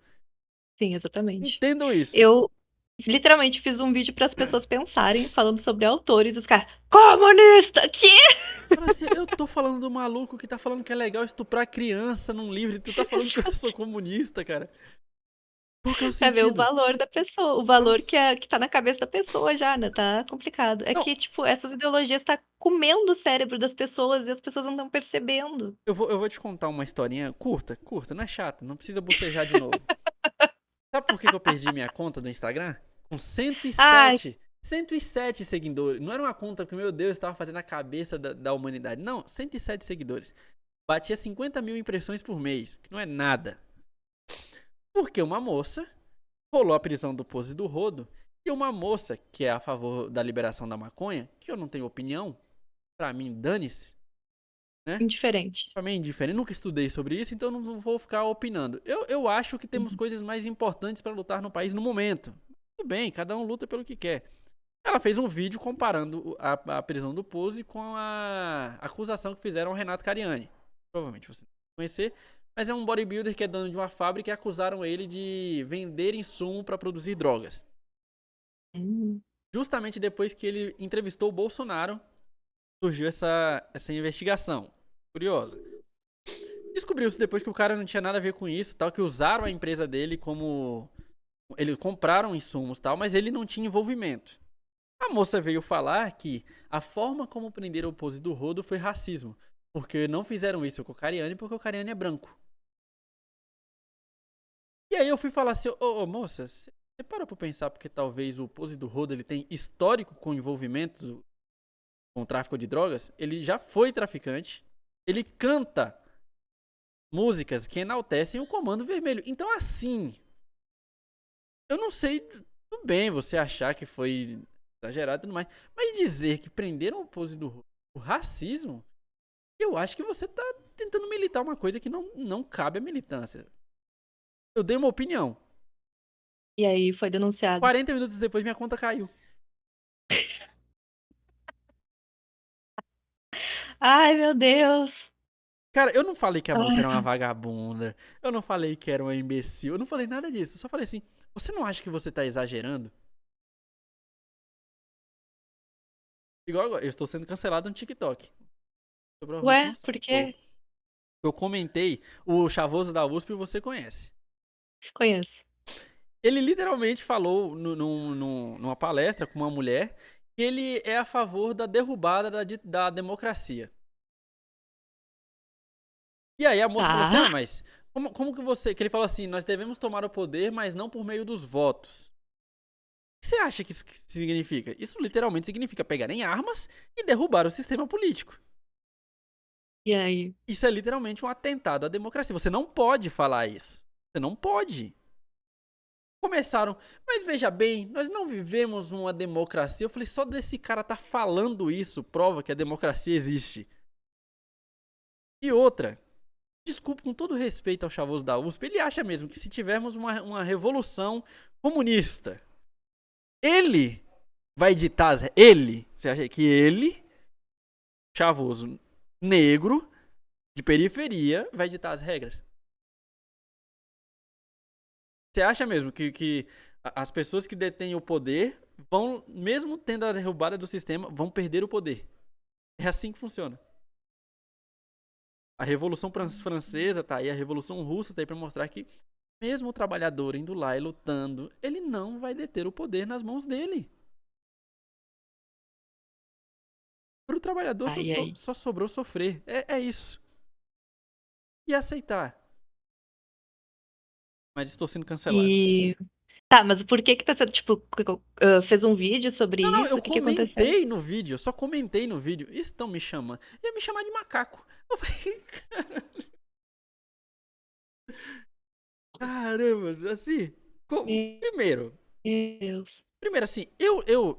Sim, exatamente. Entendam isso. Eu literalmente fiz um vídeo para as pessoas pensarem, falando sobre autores, e os caras, comunista! Que? Fala assim, eu tô falando do maluco que tá falando que é legal estuprar criança num livro e tu tá falando que eu sou comunista, cara. Qual que é o Pra ver o sentido? valor da pessoa, o valor Nossa. que tá na cabeça da pessoa já, né? Tá complicado. É Não, que, tipo, essas ideologias tá comendo o cérebro das pessoas e as pessoas não estão percebendo. eu vou te contar uma historinha curta, não é chata, não precisa bocejar de novo. Sabe por que eu perdi minha conta do Instagram? Com Ai, 107 seguidores. Não era uma conta que, meu Deus, estava fazendo a cabeça da humanidade. Não, 107 seguidores. Batia 50 mil impressões por mês, que não é nada. Porque uma moça rolou a prisão do Pose e do Rodo, e uma moça que é a favor da liberação da maconha, que eu não tenho opinião, pra mim, dane-se, né? indiferente. Pra mim é indiferente, nunca estudei sobre isso, então não vou ficar opinando. Eu acho que temos Uhum. coisas mais importantes pra lutar no país no momento. Tudo bem, cada um luta pelo que quer. Ela fez um vídeo comparando a prisão do Pose com a acusação que fizeram ao Renato Cariani. Provavelmente você não conhecer, mas é um bodybuilder que é dono de uma fábrica e acusaram ele de vender insumo para produzir drogas. Hum. Justamente depois que ele entrevistou o Bolsonaro, surgiu essa investigação. Curiosa. Descobriu-se depois que o cara não tinha nada a ver com isso, tal, que usaram a empresa dele como... Eles compraram insumos, tal, mas ele não tinha envolvimento. A moça veio falar que a forma como prenderam o Pose do Rodo foi racismo. Porque não fizeram isso com o Cariani, porque o Cariani é branco. E aí eu fui falar assim, ô moça, você parou pra pensar porque talvez o Pose do Rodo ele tem histórico com envolvimento com o tráfico de drogas? Ele já foi traficante. Ele canta músicas que enaltecem o Comando Vermelho. Então assim, eu não sei, tudo bem você achar que foi exagerado e tudo mais, mas dizer que prenderam o Pose do Rodo por racismo, eu acho que você tá tentando militar uma coisa que não cabe à militância. Eu dei uma opinião. E aí foi denunciado. 40 minutos depois minha conta caiu. Ai, meu Deus. Cara, eu não falei que a moça era uma Ai. vagabunda. Eu não falei que era uma imbecil. Eu não falei nada disso. Eu só falei assim: você não acha que você tá exagerando? Igual agora, eu estou sendo cancelado no TikTok. Você provavelmente Ué, não sabe. por Eu, quê? eu comentei o Chavoso da USP, você conhece. Conheço. Ele literalmente falou numa palestra com uma mulher que ele é a favor da derrubada da democracia. E aí a moça falou assim: Tá. ah, mas como que você. Que ele falou assim: nós devemos tomar o poder, mas não por meio dos votos. O que você acha que isso significa? Isso literalmente significa pegar em armas e derrubar o sistema político. E aí? Isso é literalmente um atentado à democracia. Você não pode falar isso. Você não pode. Começaram, mas veja bem, nós não vivemos numa democracia. Eu falei, só desse cara tá falando isso prova que a democracia existe. E outra, desculpa, com todo respeito ao chavoso da USP, ele acha mesmo que se tivermos uma revolução comunista, ele vai ditar ele, você acha que ele, chavoso negro, de periferia, vai ditar as regras? Você acha mesmo que As pessoas que detêm o poder vão, mesmo tendo a derrubada do sistema, vão perder o poder. É assim que funciona. A Revolução Francesa tá aí, a Revolução Russa tá aí pra mostrar que mesmo o trabalhador indo lá e lutando, ele não vai deter o poder nas mãos dele. Para o trabalhador Ai, ai. só sobrou sofrer. É isso. E aceitar. Mas estou sendo cancelado. E tá, mas por que que tá sendo, tipo, fez um vídeo sobre Não, isso? eu O que que aconteceu? comentei no vídeo, eu só comentei no vídeo. E estão me chamando. Ia me chamar de macaco. Eu falei, caramba, assim. Meu Primeiro, Deus. assim,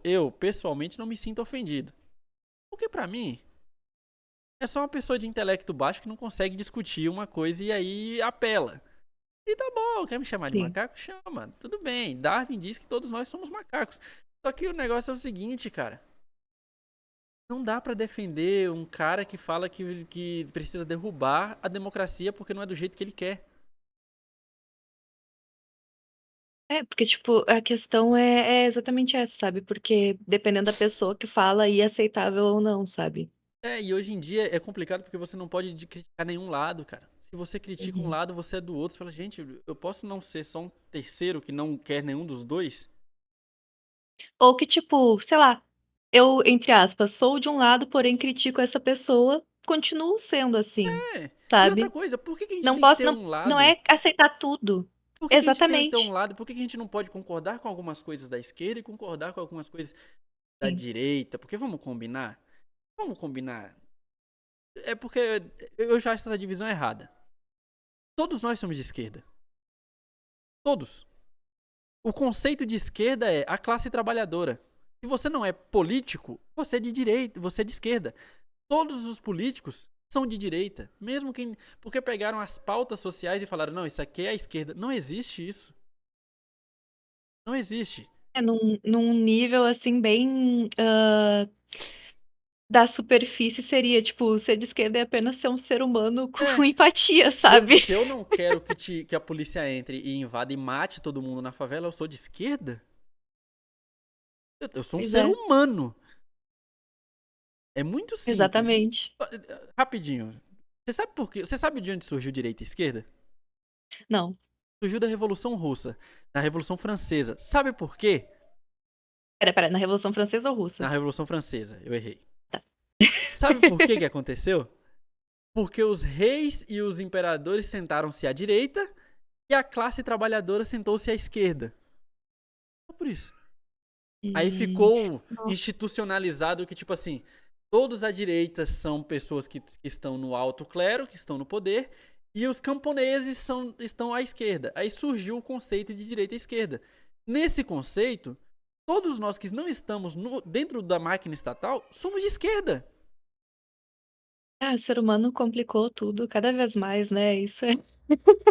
eu pessoalmente não me sinto ofendido. Porque pra mim, é só uma pessoa de intelecto baixo que não consegue discutir uma coisa e aí apela. E tá bom, quer me chamar de Sim. macaco? Chama, tudo bem. Darwin diz que todos nós somos macacos. Só que o negócio é o seguinte, cara. Não dá pra defender um cara que fala que precisa derrubar a democracia porque não é do jeito que ele quer. É, porque, tipo, a questão é exatamente essa, sabe? Porque dependendo da pessoa que fala, é aceitável ou não, sabe? É, e hoje em dia é complicado porque você não pode criticar nenhum lado, cara. Se você critica um Uhum. lado, você é do outro. Você fala, gente, eu posso não ser só um terceiro que não quer nenhum dos dois? Ou que, tipo, sei lá, eu, entre aspas, sou de um lado, porém critico essa pessoa, continuo sendo assim, É. E outra sabe? coisa, por que, que a gente Não tem que posso, ter não, um não lado? é aceitar tudo. Por que, que a gente tem que ter um Exatamente. lado? Por que, que a gente não pode concordar com algumas coisas da esquerda e concordar com algumas coisas da Sim. direita? Porque vamos combinar? Vamos combinar. É porque eu já acho essa divisão errada. Todos nós somos de esquerda. Todos. O conceito de esquerda é a classe trabalhadora. Se você não é político, você é de direita, você é de esquerda. Todos os políticos são de direita. Mesmo quem. Porque pegaram as pautas sociais e falaram, não, isso aqui é a esquerda. Não existe isso. Não existe. É num nível, assim, bem da superfície seria, tipo, ser de esquerda é apenas ser um ser humano com É. empatia, Se eu, sabe? se eu não quero que a polícia entre e invada e mate todo mundo na favela, eu sou de esquerda? Eu sou um Pois ser é, humano. É muito simples. exatamente. Rapidinho. Você sabe por quê? Você sabe de onde surgiu direita e esquerda? Não. Surgiu da Revolução Russa, da Revolução Francesa. Sabe por quê? Pera, na Revolução Francesa ou Na Russa? Revolução Francesa, eu errei. Tá. Sabe por que aconteceu? Porque os reis e os imperadores sentaram-se à direita e a classe trabalhadora sentou-se à esquerda. Só por isso. Aí Hum, ficou nossa. institucionalizado que, tipo assim, todos à direita são pessoas que estão no alto clero, que estão no poder, e os camponeses estão à esquerda. Aí surgiu o conceito de direita e esquerda. Nesse conceito, todos nós que não estamos dentro da máquina estatal somos de esquerda. Ah, o ser humano complicou tudo cada vez mais, né? Isso é.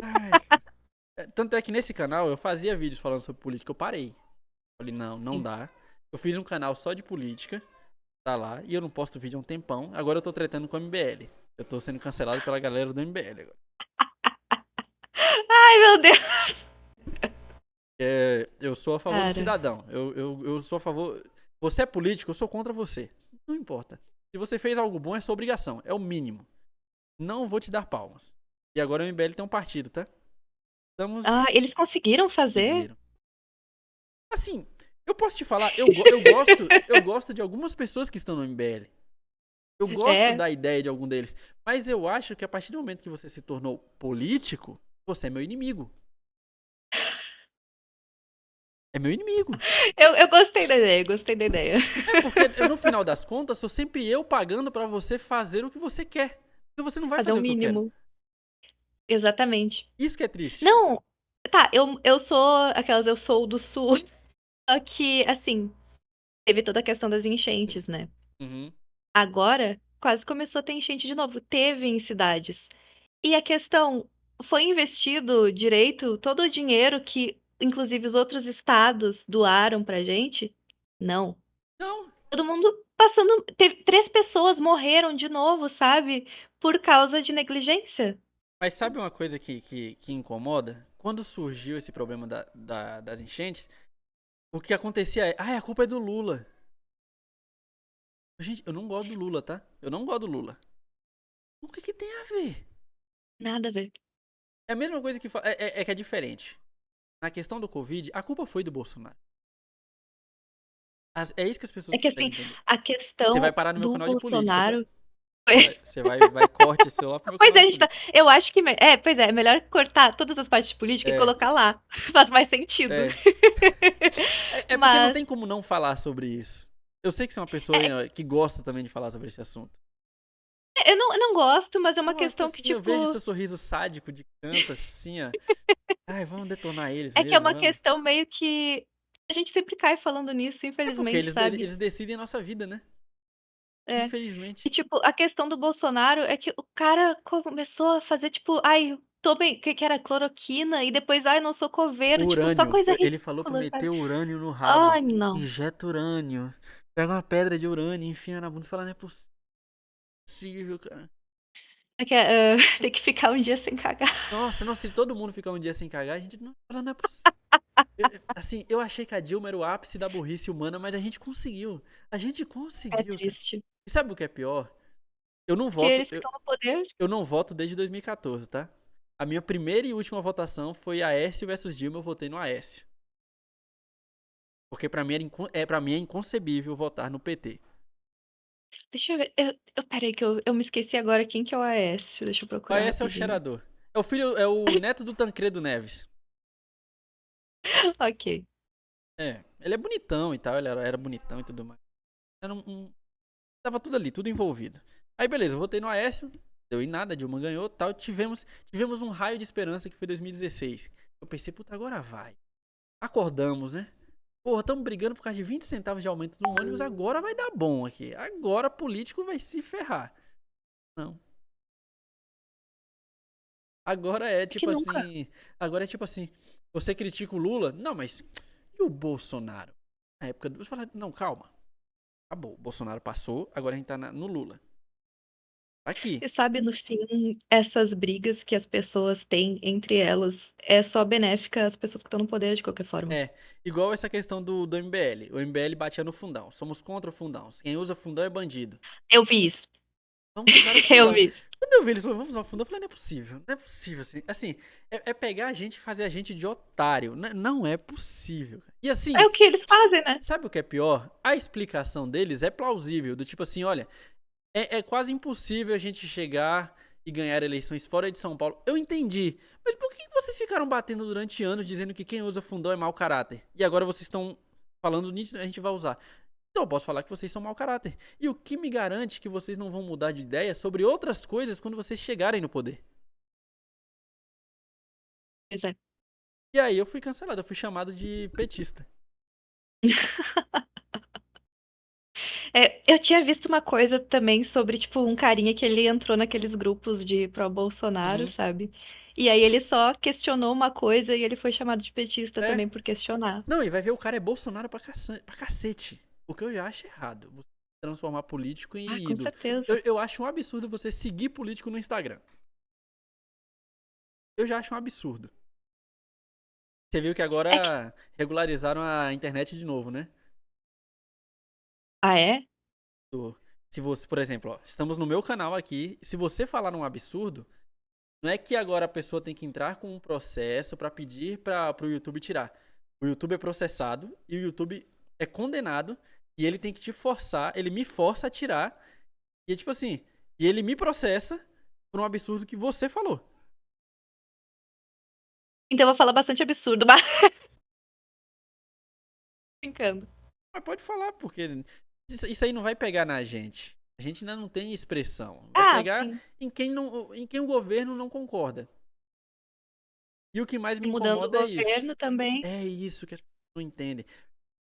Ai, cara. Tanto é que nesse canal eu fazia vídeos falando sobre política, eu parei. Falei, não, não dá. Eu fiz um canal só de política, tá lá, e eu não posto vídeo há um tempão. Agora eu tô tretando com o MBL. Eu tô sendo cancelado pela galera do MBL agora. Ai, meu Deus! Eu sou a favor do Cara, cidadão. Eu sou a favor. Você é político, eu sou contra você. Não importa. Se você fez algo bom, é sua obrigação. É o mínimo. Não vou te dar palmas. E agora o MBL tem um partido, tá? Estamos. eles conseguiram fazer? Conseguiram. Assim, eu posso te falar, eu gosto de algumas pessoas que estão no MBL. Eu gosto É, da ideia de algum deles. Mas eu acho que a partir do momento que você se tornou político, você é meu inimigo. É meu inimigo. eu gostei da ideia, gostei da ideia. É porque no final das contas, sou sempre eu pagando pra você fazer o que você quer. Porque você não vai Fazer fazer o o que eu quero. mínimo. Exatamente. Isso que é triste. Não, tá, eu sou aquelas, eu sou do sul, só que, assim, teve toda a questão das enchentes, né? Uhum. Agora, quase começou a ter enchente de novo. Teve em cidades. E a questão, foi investido direito todo o dinheiro que, inclusive, os outros estados doaram pra gente? Não. Não, Todo mundo passando. Teve, 3 pessoas morreram de novo, sabe? Por causa de negligência. Mas sabe uma coisa que incomoda? Quando surgiu esse problema das enchentes, o que acontecia é, a culpa é do Lula. Gente, eu não gosto do Lula, tá? Eu não gosto do Lula. O que que tem a ver? Nada a ver. É a mesma coisa que... É que é diferente. Na questão do Covid, a culpa foi do Bolsonaro. É isso que as pessoas É que não assim, conseguem entender. a Você vai questão parar no meu do canal de política, tá? Bolsonaro Vai corte esse celular pro meu Pois canal é, de a gente tá. política. Eu acho que. Pois é, é melhor cortar todas as partes de política e É, colocar lá. Faz mais sentido. é. É porque não Mas. tem como não falar sobre isso. Eu sei que você é uma pessoa É, que gosta também de falar sobre esse assunto. eu não gosto, mas é uma Gosto questão que, assim, eu vejo tipo. seu sorriso sádico de canto assim, ó. Ai, vamos detonar eles É que é mesmo, uma vamos. questão meio que. A gente sempre cai falando nisso, É porque infelizmente, sabe? eles decidem a nossa vida, né? É. E, Infelizmente. tipo, a questão do Bolsonaro é que o cara começou a fazer, tipo, ai, tomem, que era cloroquina, e depois, ai, não sou coveiro, tipo, só Urânio. coisa Ele falou pra ridícula, meter sabe? urânio no rabo. Ai, não. Injeta urânio. Pega uma pedra de urânio, enfia na bunda e fala, não é possível, cara. É que, tem que ficar um dia sem cagar. Nossa, não, se todo mundo ficar um dia sem cagar, a gente não fala, não é possível. Assim, eu achei que a Dilma era o ápice da burrice humana, mas a gente conseguiu. A gente É conseguiu, cara. triste. E sabe o que é pior? Eu não Porque voto, eles que estão no poder. eu não voto desde 2014, tá? A minha primeira e última votação foi Aécio versus Dilma, eu votei no Aécio. Porque pra mim, pra mim é inconcebível votar no PT. Deixa eu ver. Peraí, que eu me esqueci agora quem que é o Aécio. Deixa eu O procurar Aécio é o rapidinho. cheirador. É o filho, é o neto do Tancredo Neves. Ok. É, ele é bonitão e tal, ele era bonitão e tudo mais. Tava tudo ali, tudo envolvido. Aí beleza, eu votei no Aécio, deu em nada, a Dilma ganhou tal. Tivemos um raio de esperança que foi 2016. Eu pensei, puta, agora vai. Acordamos, né? Porra, estamos brigando por causa de 20 centavos de aumento no ônibus, agora vai dar bom aqui. Agora político vai se ferrar. Não. Agora é Que tipo nunca. assim. Agora é tipo assim. Você critica o Lula? Não, mas. E o Bolsonaro? Na época do. Você fala, não, calma. Acabou. O Bolsonaro passou, agora a gente tá no Lula. Tá aqui. E sabe, no fim, essas brigas que as pessoas têm entre elas é só benéfica às pessoas que estão no poder de qualquer forma. É, igual essa questão do MBL. O MBL batia no fundão. Somos contra o fundão. Quem usa fundão é bandido. Eu vi isso. Vamos usar o Eu fundão. vi isso. Quando eu vi eles falando, vamos usar o fundão, eu falei, não é possível. Não é possível assim. Assim, é pegar a gente e fazer a gente de otário. Não é possível. E assim, É o que eles fazem, né? sabe o que é pior? A explicação deles é plausível. Do tipo assim, olha, é quase impossível a gente chegar e ganhar eleições fora de São Paulo. Eu entendi. Mas por que vocês ficaram batendo durante anos dizendo que quem usa fundão é mau caráter? E agora vocês estão falando nisso, a gente vai usar. Então eu posso falar que vocês são mau caráter. E o que me garante que vocês não vão mudar de ideia sobre outras coisas quando vocês chegarem no poder? Pois é. E aí eu fui cancelado, eu fui chamado de petista. Eu tinha visto uma coisa também sobre, tipo, um carinha que ele entrou naqueles grupos de pró-Bolsonaro, Uhum. sabe? E aí ele só questionou uma coisa e ele foi chamado de petista É. também por questionar. Não, e vai ver o cara é Bolsonaro pra cacete. O que eu já acho errado. Você transformar político Ah, em com ídolo. certeza. Eu acho um absurdo você seguir político no Instagram. Eu já acho um absurdo. Você viu que É que... agora regularizaram a internet de novo, né? Ah, é? Se você, por exemplo, ó, estamos no meu canal aqui. Se você falar um absurdo, não é que agora a pessoa tem que entrar com um processo pra pedir pro YouTube tirar. O YouTube é processado e o YouTube é condenado e ele tem que te forçar, ele me força a tirar. E é tipo assim, e ele me processa por um absurdo que você falou. Então eu vou falar bastante absurdo, mas brincando. Mas pode falar, porque isso aí não vai pegar na gente. A gente ainda não tem expressão. Vai Ah, pegar sim. em quem o governo não concorda. E o que mais E me mudando o incomoda é isso. governo também. É isso que as pessoas não entendem.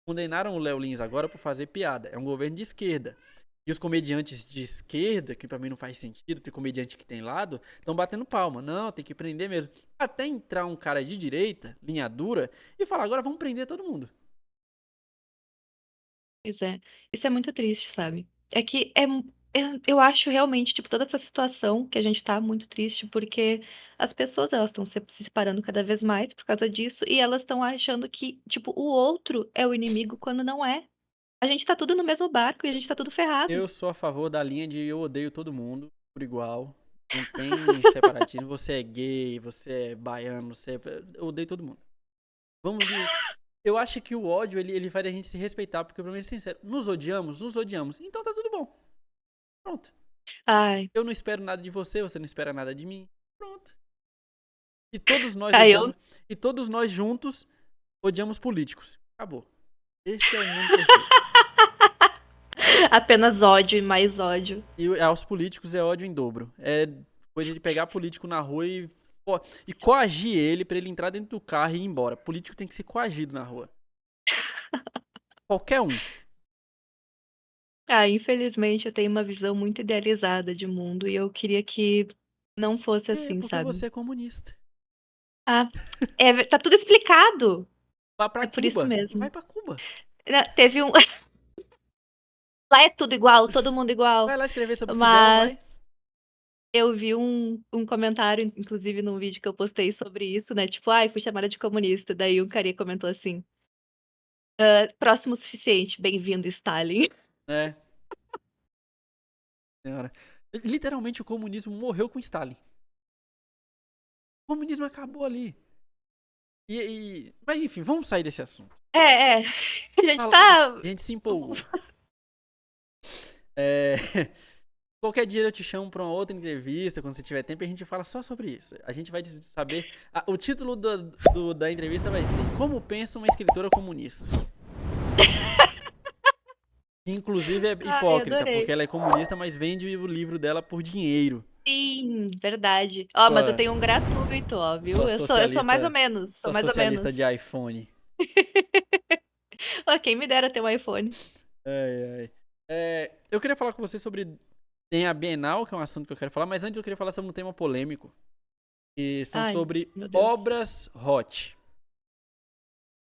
Condenaram o Léo Lins agora por fazer piada. É um governo de esquerda. E os comediantes de esquerda, que pra mim não faz sentido, tem comediante que tem lado, estão batendo palma. Não, tem que prender mesmo. Até entrar um cara de direita, linha dura, e falar, agora vamos prender todo mundo. Pois é. Isso é muito triste, sabe? É que eu acho realmente, tipo, toda essa situação que a gente tá muito triste, porque as pessoas, elas estão se separando cada vez mais por causa disso, e elas estão achando que, tipo, o outro é o inimigo quando não é. A gente tá tudo no mesmo barco e a gente tá tudo ferrado. Eu sou a favor da linha de eu odeio todo mundo por igual. Não tem separatismo. Você é gay, você é baiano, você é... Eu odeio todo mundo. Vamos. Eu acho que o ódio ele faz a gente se respeitar, porque, pra mim, sincero, nos odiamos, nos odiamos. Então tá tudo bom. Pronto. Ai, Eu não espero nada de você, você não espera nada de mim. Pronto. E todos nós ai, eu odiamos. E todos nós juntos odiamos políticos. Acabou. Esse é o mundo perfeito. apenas ódio e mais ódio. E aos políticos é ódio em dobro. É coisa de pegar político na rua e coagir ele pra ele entrar dentro do carro e ir embora. Político tem que ser coagido na rua. Qualquer um. Ah, infelizmente eu tenho uma visão muito idealizada de mundo e eu queria que não fosse É assim, porque sabe? você é comunista. Ah, tá tudo explicado. Vá pra É por isso Cuba. Vai mesmo. pra Cuba. Teve um. Lá é tudo igual, todo mundo igual. Vai lá escrever sobre Fidel, Mas vai. eu vi um comentário, inclusive num vídeo que eu postei sobre isso, né? Tipo, ai, fui chamada de comunista. Daí um carinha comentou assim: próximo o suficiente, bem-vindo, Stalin. É, senhora. Literalmente o comunismo morreu com Stalin. O comunismo acabou ali. Mas enfim, vamos sair desse assunto. É, é. A gente Fala- tá. A gente se empolgou. É, qualquer dia eu te chamo pra uma outra entrevista, quando você tiver tempo, e a gente fala só sobre isso. A gente vai saber. O título da entrevista vai ser Como pensa uma escritora comunista? Que, inclusive, é Ai, hipócrita, porque adorei. ela é comunista, mas vende o livro dela por dinheiro. Sim, verdade. Ó, mas eu Sua, tenho um gratuito, ó, viu? sua Eu sou mais ou socialista. menos, sou Sua mais ou socialista menos. de iPhone. Ó, quem me dera ter um iPhone. Ai, ai. Eu queria falar com você sobre. Tem a Bienal, que é um assunto que eu quero falar, mas antes eu queria falar sobre um tema polêmico. Que são Ai, sobre meu Deus. obras hot.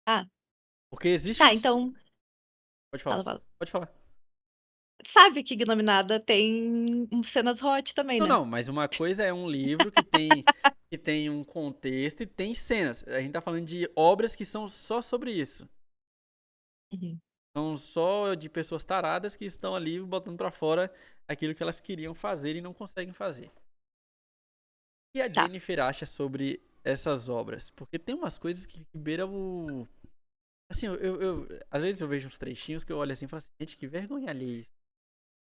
Ah, Porque existe tá, os. então. Pode falar. Fala, fala. Pode falar. Sabe que Gnominada tem cenas hot também, Não, né? não, mas uma coisa é um livro que tem um contexto e tem cenas. A gente tá falando de obras que são só sobre isso. Uhum. São só de pessoas taradas que estão ali botando pra fora aquilo que elas queriam fazer e não conseguem fazer. O que a Tá. Jennifer acha sobre essas obras? Porque tem umas coisas que beiram o. Assim, às vezes eu vejo uns trechinhos que eu olho assim e falo assim, gente, que vergonha ali.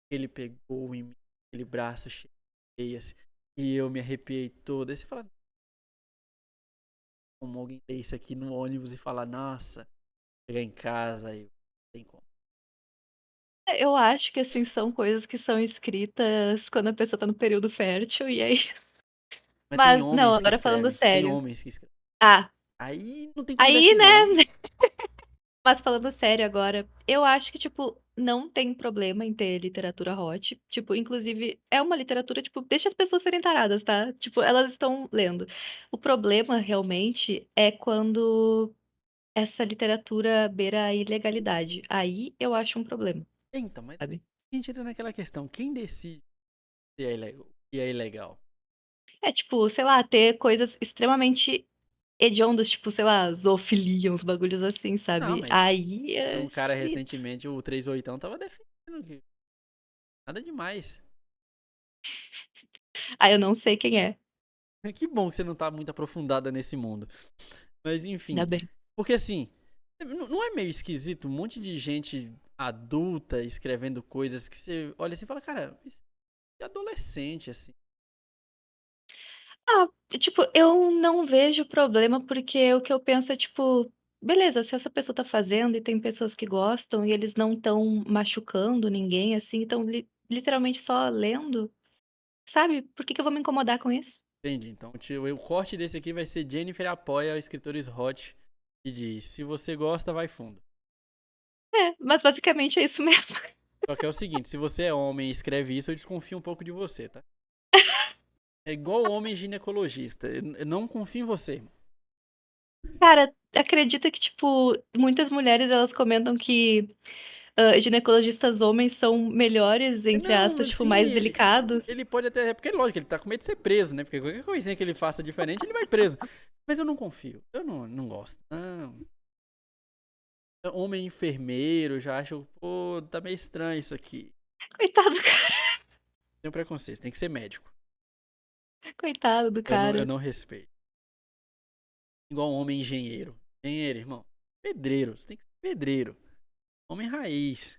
Ele pegou em mim, aquele braço cheio, assim, e eu me arrepiei todo. Aí você fala, como alguém lê isso aqui no ônibus e fala, nossa, chegar em casa e tem como. Eu acho que, assim, são coisas que são escritas quando a pessoa tá no período fértil, e aí. Mas tem Mas, não, homens que agora falando escrevem, tem sério. homens que escrevem. Ah, Aí não tem como aí, defender, né? né? Mas falando sério agora, eu acho que, tipo, não tem problema em ter literatura hot. Tipo, inclusive, é uma literatura, tipo, deixa as pessoas serem taradas, tá? Tipo, elas estão lendo. O problema, realmente, é quando essa literatura beira a ilegalidade. Aí eu acho um problema, Então, mas sabe? a gente entra naquela questão, quem decide se é ilegal, se é ilegal? É tipo, sei lá, ter coisas extremamente hediondas, tipo, sei lá, zoofilia, uns bagulhos assim, Não, sabe? mas Aí é um cara esquisito. recentemente, o 38 tava defendendo que nada demais. Aí eu não sei quem é, Que bom que você não tá muito aprofundada nesse mundo. Mas enfim, ainda bem. porque assim, não é meio esquisito um monte de gente adulta escrevendo coisas que você olha assim e fala, cara, isso é adolescente, assim. Ah, tipo, eu não vejo problema porque o que eu penso é, tipo, beleza, se essa pessoa tá fazendo e tem pessoas que gostam e eles não estão machucando ninguém, assim, estão literalmente só lendo, sabe? Por que que eu vou me incomodar com isso? Entendi. Então, o corte desse aqui vai ser Jennifer apoia escritores hot e diz: se você gosta, vai fundo. É, mas basicamente é isso mesmo. Só que é o seguinte: se você é homem e escreve isso, eu desconfio um pouco de você, tá? É igual homem ginecologista. Eu não confio em você. Cara, acredita que, tipo, muitas mulheres elas comentam que ginecologistas homens são melhores, entre aspas, Não, tipo, sim, mais delicados. ele pode até. Porque, lógico, ele tá com medo de ser preso, né? Porque qualquer coisinha que ele faça diferente, ele vai preso. Mas eu não confio. Eu não gosto. Não. Homem enfermeiro, já acho, pô, tá meio estranho isso aqui. Coitado do cara. Tem um preconceito, tem que ser médico. Coitado do Eu cara. não respeito. Igual um homem engenheiro. Engenheiro, irmão. Pedreiro, você tem que ser pedreiro. Homem raiz.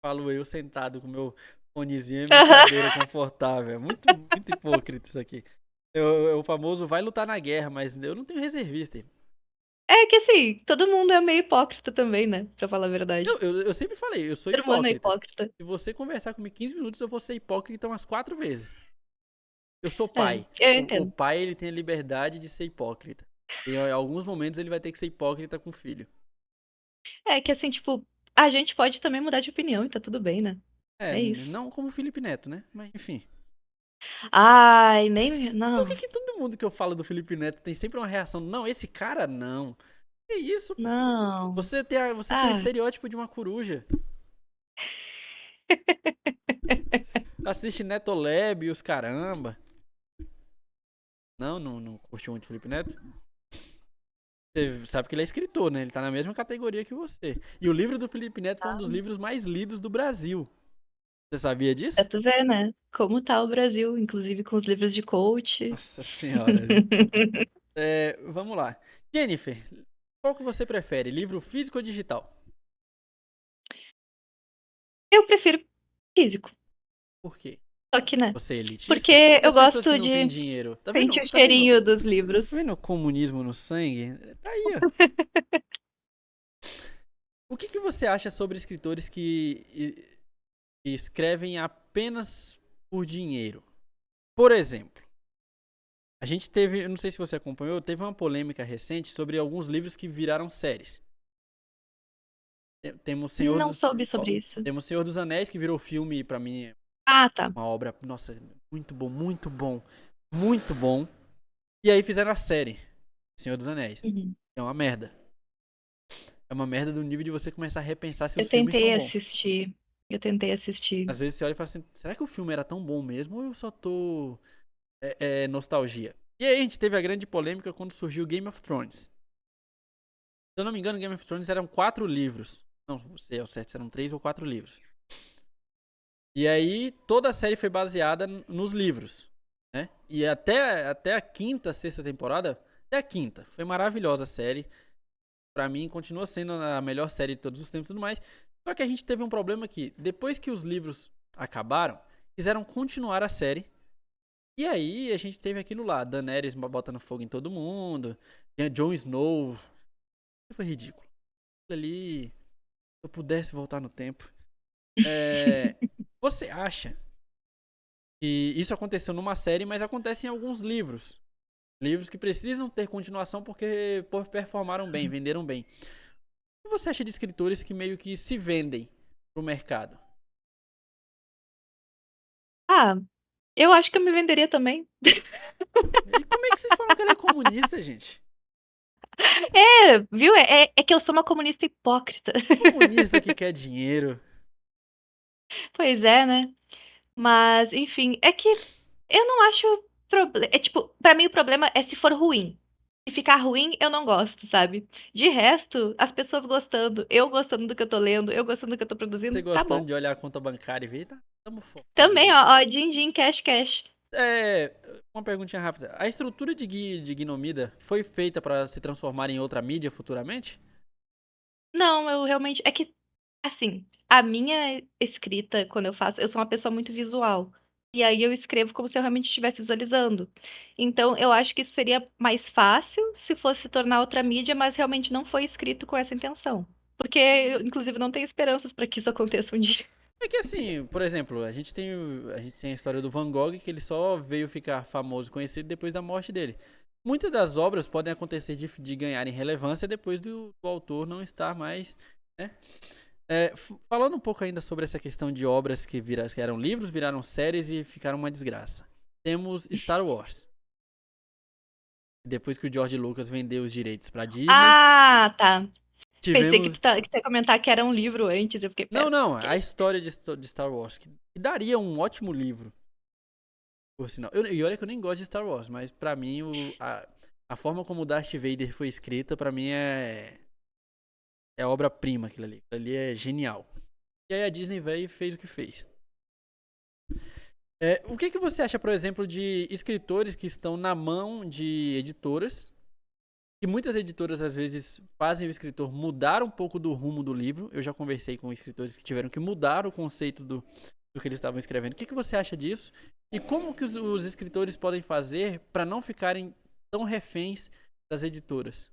Falo eu sentado com meu fonezinho e minha cadeira confortável. É muito hipócrita isso aqui. É o famoso vai lutar na guerra, mas eu não tenho reservista. É que assim, todo mundo é meio hipócrita também, né? Pra falar a verdade. Eu sempre falei, eu O sou ser humano é hipócrita. hipócrita. Se você conversar comigo 15 minutos, eu vou ser hipócrita umas 4 vezes. Eu sou É, pai. eu O entendo. pai, ele tem a liberdade de ser hipócrita. Em alguns momentos, ele vai ter que ser hipócrita com o filho. É que assim, tipo, a gente pode também mudar de opinião e tá tudo bem, né? É, É isso. não como o Felipe Neto, né? Mas, enfim. Ai, nem. Por que Não, que todo mundo que eu falo do Felipe Neto tem sempre uma reação? Não, esse cara não. Que isso, pô? não. Você tem o Ah, estereótipo de uma coruja. Assiste Netolab e os caramba. Não curte muito o Felipe Neto? Você sabe que ele é escritor, né? Ele tá na mesma categoria que você. E o livro do Felipe Neto foi um dos livros mais lidos do Brasil. Você sabia pra disso? tu ver, né? Como tá o Brasil, inclusive com os livros de coach. Nossa senhora, viu? Vamos lá. Jennifer, qual que você prefere? Livro físico ou digital? Eu prefiro físico. Por quê? Só que, né? Você é Porque elitista? E eu as pessoas que gosto não têm de dinheiro? Tá sentir vendo? o Tá vendo? cheirinho dos livros. Tá vendo o comunismo no sangue? Tá aí, ó. O que que você acha sobre escritores que escrevem apenas por dinheiro? Por exemplo, a gente teve, eu não sei se você acompanhou, teve uma polêmica recente sobre alguns livros que viraram séries. Temos Senhor Não do, soube ó, sobre isso. temos Senhor dos Anéis que virou filme, pra mim é Ah, tá. uma obra, nossa, muito bom, muito bom, muito bom. E aí fizeram a série Senhor dos Anéis. Uhum. É uma merda. É uma merda do nível de você começar a repensar se Eu os filmes são tentei bons. assistir. Eu tentei assistir. Às vezes você olha e fala assim, será que o filme era tão bom mesmo ou eu só tô nostalgia? E aí a gente teve a grande polêmica quando surgiu Game of Thrones. Se eu não me engano, Game of Thrones eram 4 livros. Não, não sei ao certo, eram 3 ou 4 livros. E aí toda a série foi baseada nos livros, né? E até a quinta, sexta temporada, até a quinta, foi maravilhosa a série. Pra mim, continua sendo a melhor série de todos os tempos e tudo mais. Só que a gente teve um problema que, depois que os livros acabaram, quiseram continuar a série. E aí a gente teve aquilo lá, Daenerys botando fogo em todo mundo, Jon Snow. Foi ridículo. Aquilo ali, se eu pudesse voltar no tempo. Você acha que isso aconteceu numa série, mas acontece em alguns livros? Livros que precisam ter continuação porque performaram bem, venderam bem. O que você acha de escritores que meio que se vendem pro mercado? Ah, eu acho que eu me venderia também. E como é que vocês falam que ele é comunista, gente? É, viu? É que eu sou uma comunista hipócrita. Comunista que quer dinheiro. Pois é, né? Mas, enfim, é que eu não acho problema. É tipo, pra mim o problema é se for ruim. Se ficar ruim, eu não gosto, sabe? De resto, as pessoas gostando, eu gostando do que eu tô lendo, eu gostando do que eu tô Você produzindo, tá gostando bom. de olhar a conta bancária e ver, tá? Tamo focado Também, aqui. ó, din din, cash, cash. É, uma perguntinha rápida. A estrutura de Gnomida foi feita pra se transformar em outra mídia futuramente? Não, eu realmente. É que, assim, a minha escrita, quando eu faço, eu sou uma pessoa muito visual. E aí eu escrevo como se eu realmente estivesse visualizando. Então, eu acho que isso seria mais fácil se fosse se tornar outra mídia, mas realmente não foi escrito com essa intenção. Porque eu, inclusive, não tenho esperanças para que isso aconteça um dia. É que assim, por exemplo, a gente tem a história do Van Gogh que ele só veio ficar famoso, conhecido depois da morte dele. Muitas das obras podem acontecer de ganharem relevância depois do autor não estar mais, né? Falando um pouco ainda sobre essa questão de obras que eram livros, viraram séries e ficaram uma desgraça. Temos Star Wars. Depois que o George Lucas vendeu os direitos pra Disney, Ah, tá. Pensei que Tivemos. que tu ia comentar que era um livro antes, eu fiquei: Não, "Pera, não, a quê?". história de Star Wars, que daria um ótimo livro, por sinal. E olha que eu nem gosto de Star Wars, mas pra mim a forma como o Darth Vader foi escrita, pra mim é obra-prima aquilo ali. Aquilo ali é genial. E aí a Disney veio e fez o que fez. O que que você acha, por exemplo, de escritores que estão na mão de editoras? Que muitas editoras às vezes fazem o escritor mudar um pouco do rumo do livro. Eu já conversei com escritores que tiveram que mudar o conceito do que eles estavam escrevendo. O que que você acha disso? E como que os escritores podem fazer para não ficarem tão reféns das editoras?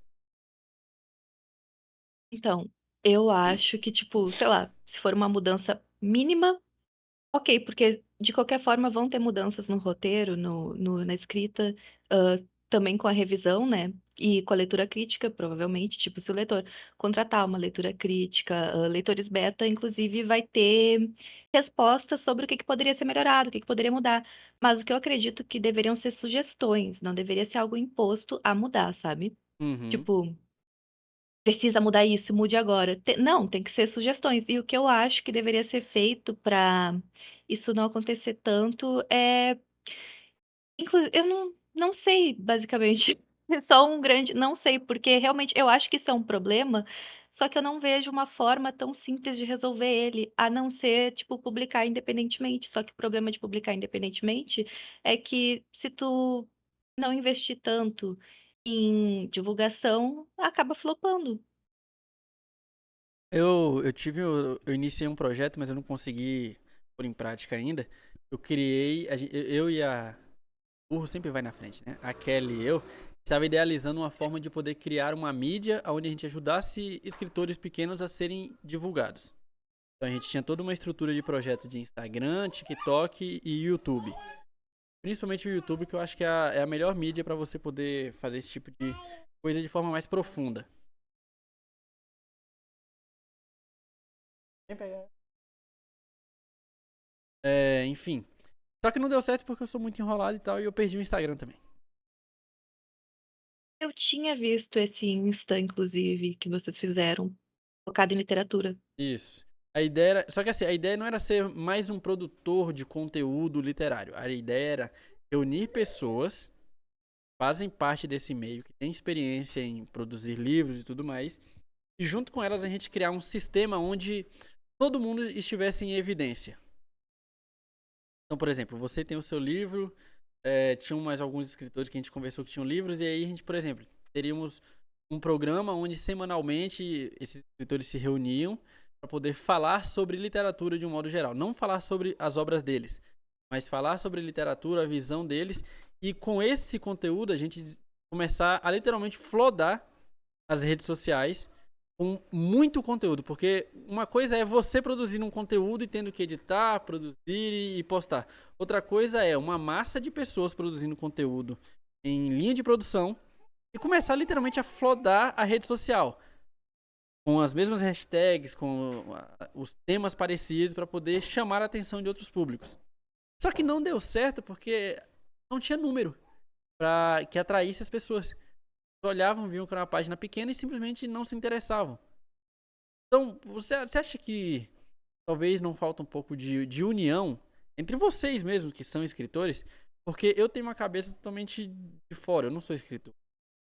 Então, eu acho que, tipo, sei lá, se for uma mudança mínima, ok, porque de qualquer forma vão ter mudanças no roteiro, na escrita, também com a revisão, né? E com a leitura crítica, provavelmente. Tipo, se o leitor contratar uma leitura crítica, leitores beta, inclusive, vai ter respostas sobre o que que poderia ser melhorado, o que que poderia mudar. Mas o que eu acredito que deveriam ser sugestões, não deveria ser algo imposto a mudar, sabe? Uhum. Tipo, precisa mudar isso, mude agora. Não, tem que ser sugestões. E o que eu acho que deveria ser feito para isso não acontecer tanto é. Eu não sei, basicamente. É só um grande. Não sei, porque realmente eu acho que isso é um problema, só que eu não vejo uma forma tão simples de resolver ele, a não ser, tipo, publicar independentemente. Só que o problema de publicar independentemente é que se tu não investir tanto em divulgação, acaba flopando. Eu iniciei um projeto, mas eu não consegui pôr em prática ainda. Eu criei, eu e a burro sempre vai na frente, né? A Kelly e eu estava idealizando uma forma de poder criar uma mídia onde a gente ajudasse escritores pequenos a serem divulgados. Então a gente tinha toda uma estrutura de projeto de Instagram, TikTok e YouTube. Principalmente o YouTube, que eu acho que é a melhor mídia para você poder fazer esse tipo de coisa de forma mais profunda. Vem pegar. Enfim. Só que não deu certo porque eu sou muito enrolado e tal, e eu perdi o Instagram também. Eu tinha visto esse Insta, inclusive, que vocês fizeram, focado em literatura. Isso. A ideia era. Só que assim, a ideia não era ser mais um produtor de conteúdo literário. A ideia era reunir pessoas que fazem parte desse meio, que têm experiência em produzir livros e tudo mais. E junto com elas a gente criar um sistema onde todo mundo estivesse em evidência. Então, por exemplo, você tem o seu livro, tinham mais alguns escritores que a gente conversou que tinham livros, e aí a gente, por exemplo, teríamos um programa onde semanalmente esses escritores se reuniam para poder falar sobre literatura de um modo geral. Não falar sobre as obras deles, mas falar sobre literatura, a visão deles, e com esse conteúdo a gente começar a literalmente flodar as redes sociais com muito conteúdo, porque uma coisa é você produzindo um conteúdo e tendo que editar, produzir e postar. Outra coisa é uma massa de pessoas produzindo conteúdo em linha de produção e começar literalmente a flodar a rede social com as mesmas hashtags, com os temas parecidos para poder chamar a atenção de outros públicos. Só que não deu certo porque não tinha número para que atraísse as pessoas. Olhavam, viam que era uma página pequena e simplesmente não se interessavam. Então, você acha que talvez não falta um pouco de união entre vocês mesmos que são escritores? Porque eu tenho uma cabeça totalmente de fora, eu não sou escritor.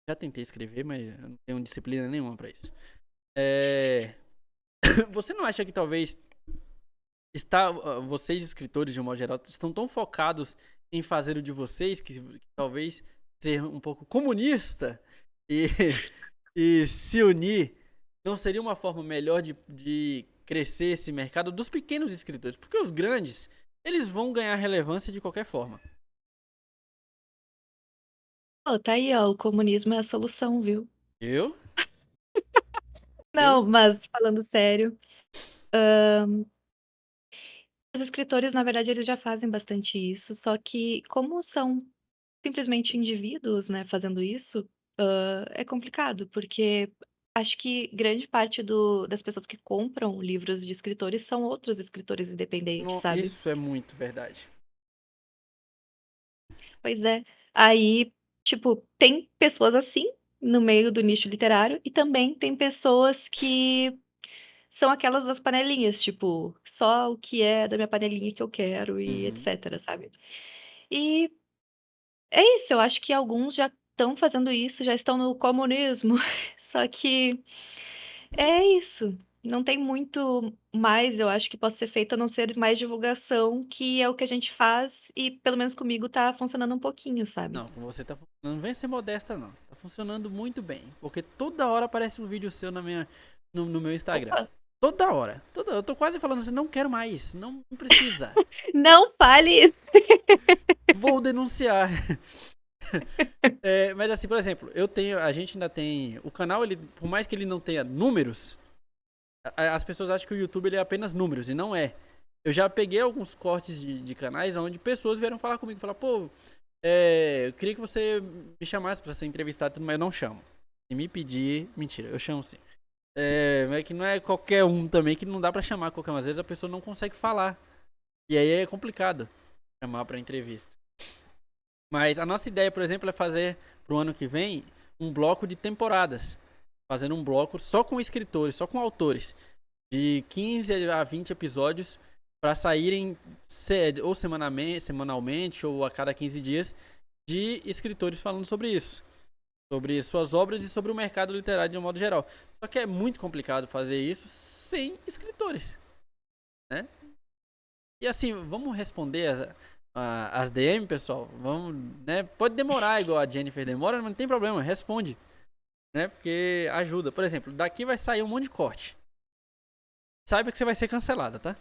Já tentei escrever, mas eu não tenho disciplina nenhuma pra isso. É... Você não acha que talvez vocês escritores de um modo geral estão tão focados em fazer o de vocês que talvez ser um pouco comunista e, e se unir não seria uma forma melhor de crescer esse mercado dos pequenos escritores? Porque os grandes, eles vão ganhar relevância de qualquer forma. Pô, tá aí, ó, o comunismo é a solução, viu? Eu? Não, Eu? mas falando sério, os escritores, na verdade, eles já fazem bastante isso, só que como são simplesmente indivíduos, né, fazendo isso, é complicado, porque acho que grande parte das pessoas que compram livros de escritores são outros escritores independentes, sabe? Isso é muito verdade. Pois é. Aí, tipo, tem pessoas assim, no meio do nicho literário, e também tem pessoas que são aquelas das panelinhas, tipo, só o que é da minha panelinha que eu quero e Uhum. etc, sabe. E é isso, eu acho que alguns já estão fazendo isso, já estão no comunismo, só que é isso, não tem muito mais, eu acho, que possa ser feito a não ser mais divulgação, que é o que a gente faz e pelo menos comigo tá funcionando um pouquinho, sabe. Não, com você tá funcionando. Não vem ser modesta, não. Tá funcionando muito bem. Porque toda hora aparece um vídeo seu no meu Instagram. Opa, Toda hora. Eu tô quase falando assim, não quero mais. Não precisa. não fale isso. Vou denunciar. É, mas assim, por exemplo, a gente ainda tem. O canal, ele, por mais que ele não tenha números, as pessoas acham que o YouTube ele é apenas números, e não é. Eu já peguei alguns cortes de canais onde pessoas vieram falar comigo, falar, pô, eu queria que você me chamasse pra ser entrevistado, mas eu não chamo. Se me pedir, mentira, eu chamo sim. Mas é que não é qualquer um também, que não dá pra chamar qualquer um. Às vezes a pessoa não consegue falar. E aí é complicado chamar pra entrevista. Mas a nossa ideia, por exemplo, é fazer pro ano que vem um bloco de temporadas. Fazendo um bloco só com escritores, só com autores. De 15 a 20 episódios para saírem ou semanalmente ou a cada 15 dias de escritores falando sobre isso. Sobre suas obras e sobre o mercado literário de um modo geral. Só que é muito complicado fazer isso sem escritores, né? E assim, vamos responder as DM, pessoal? Vamos, né? Pode demorar igual a Jennifer demora, mas não tem problema, responde, né? Porque ajuda. Por exemplo, daqui vai sair um monte de corte. Saiba que você vai ser cancelada, tá?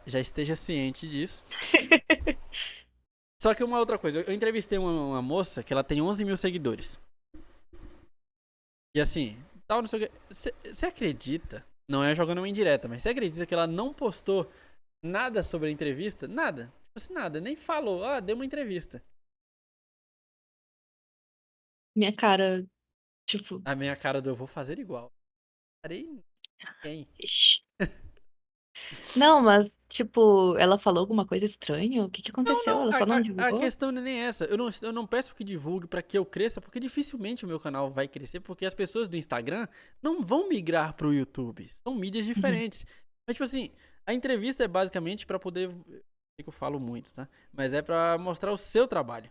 Já esteja ciente disso. Só que uma outra coisa, eu entrevistei uma moça que ela tem 11 mil seguidores. E assim, tal, não sei o que. Você acredita? Não é jogando uma indireta, mas você acredita que ela não postou nada sobre a entrevista? Nada. Tipo assim, nada. Nem falou, deu uma entrevista. Minha cara, tipo, A minha cara do eu vou fazer igual. Parei ninguém. ixi. Não, mas, tipo, ela falou alguma coisa estranha? O que que Não, aconteceu? não, Ela só não a divulgou? questão não é nem essa. Eu não peço que divulgue pra que eu cresça, porque dificilmente o meu canal vai crescer, porque as pessoas do Instagram não vão migrar pro YouTube. São mídias Uhum. diferentes. Mas, tipo assim, a entrevista é basicamente pra poder. Sei que eu falo muito, tá? Mas é pra mostrar o seu trabalho.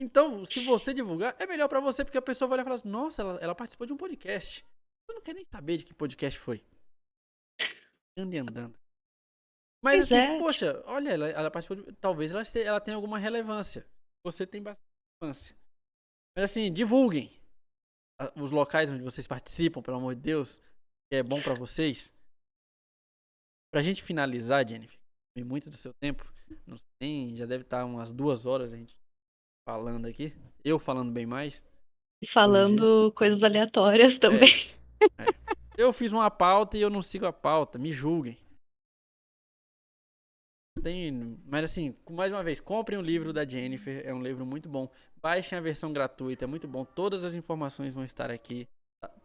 Então, se você divulgar, é melhor pra você, porque a pessoa vai olhar e falar assim, nossa, ela participou de um podcast. Eu não quero nem saber de que podcast foi. Ande andando. Mas Pois assim, é, poxa, olha, ela participou de, talvez ela tenha alguma relevância. Você tem bastante relevância. Mas assim, divulguem os locais onde vocês participam, pelo amor de Deus, que é bom pra vocês. Pra gente finalizar, Jennifer, tem muito do seu tempo, não tem, já deve estar umas 2 horas a gente falando aqui. Eu falando bem mais, corrigir. falando coisas aleatórias É, também. é. Eu fiz uma pauta e eu não sigo a pauta, me julguem. Mas assim, mais uma vez, comprem o livro da Jennifer, é um livro muito bom. Baixem a versão gratuita, é muito bom. Todas as informações vão estar aqui.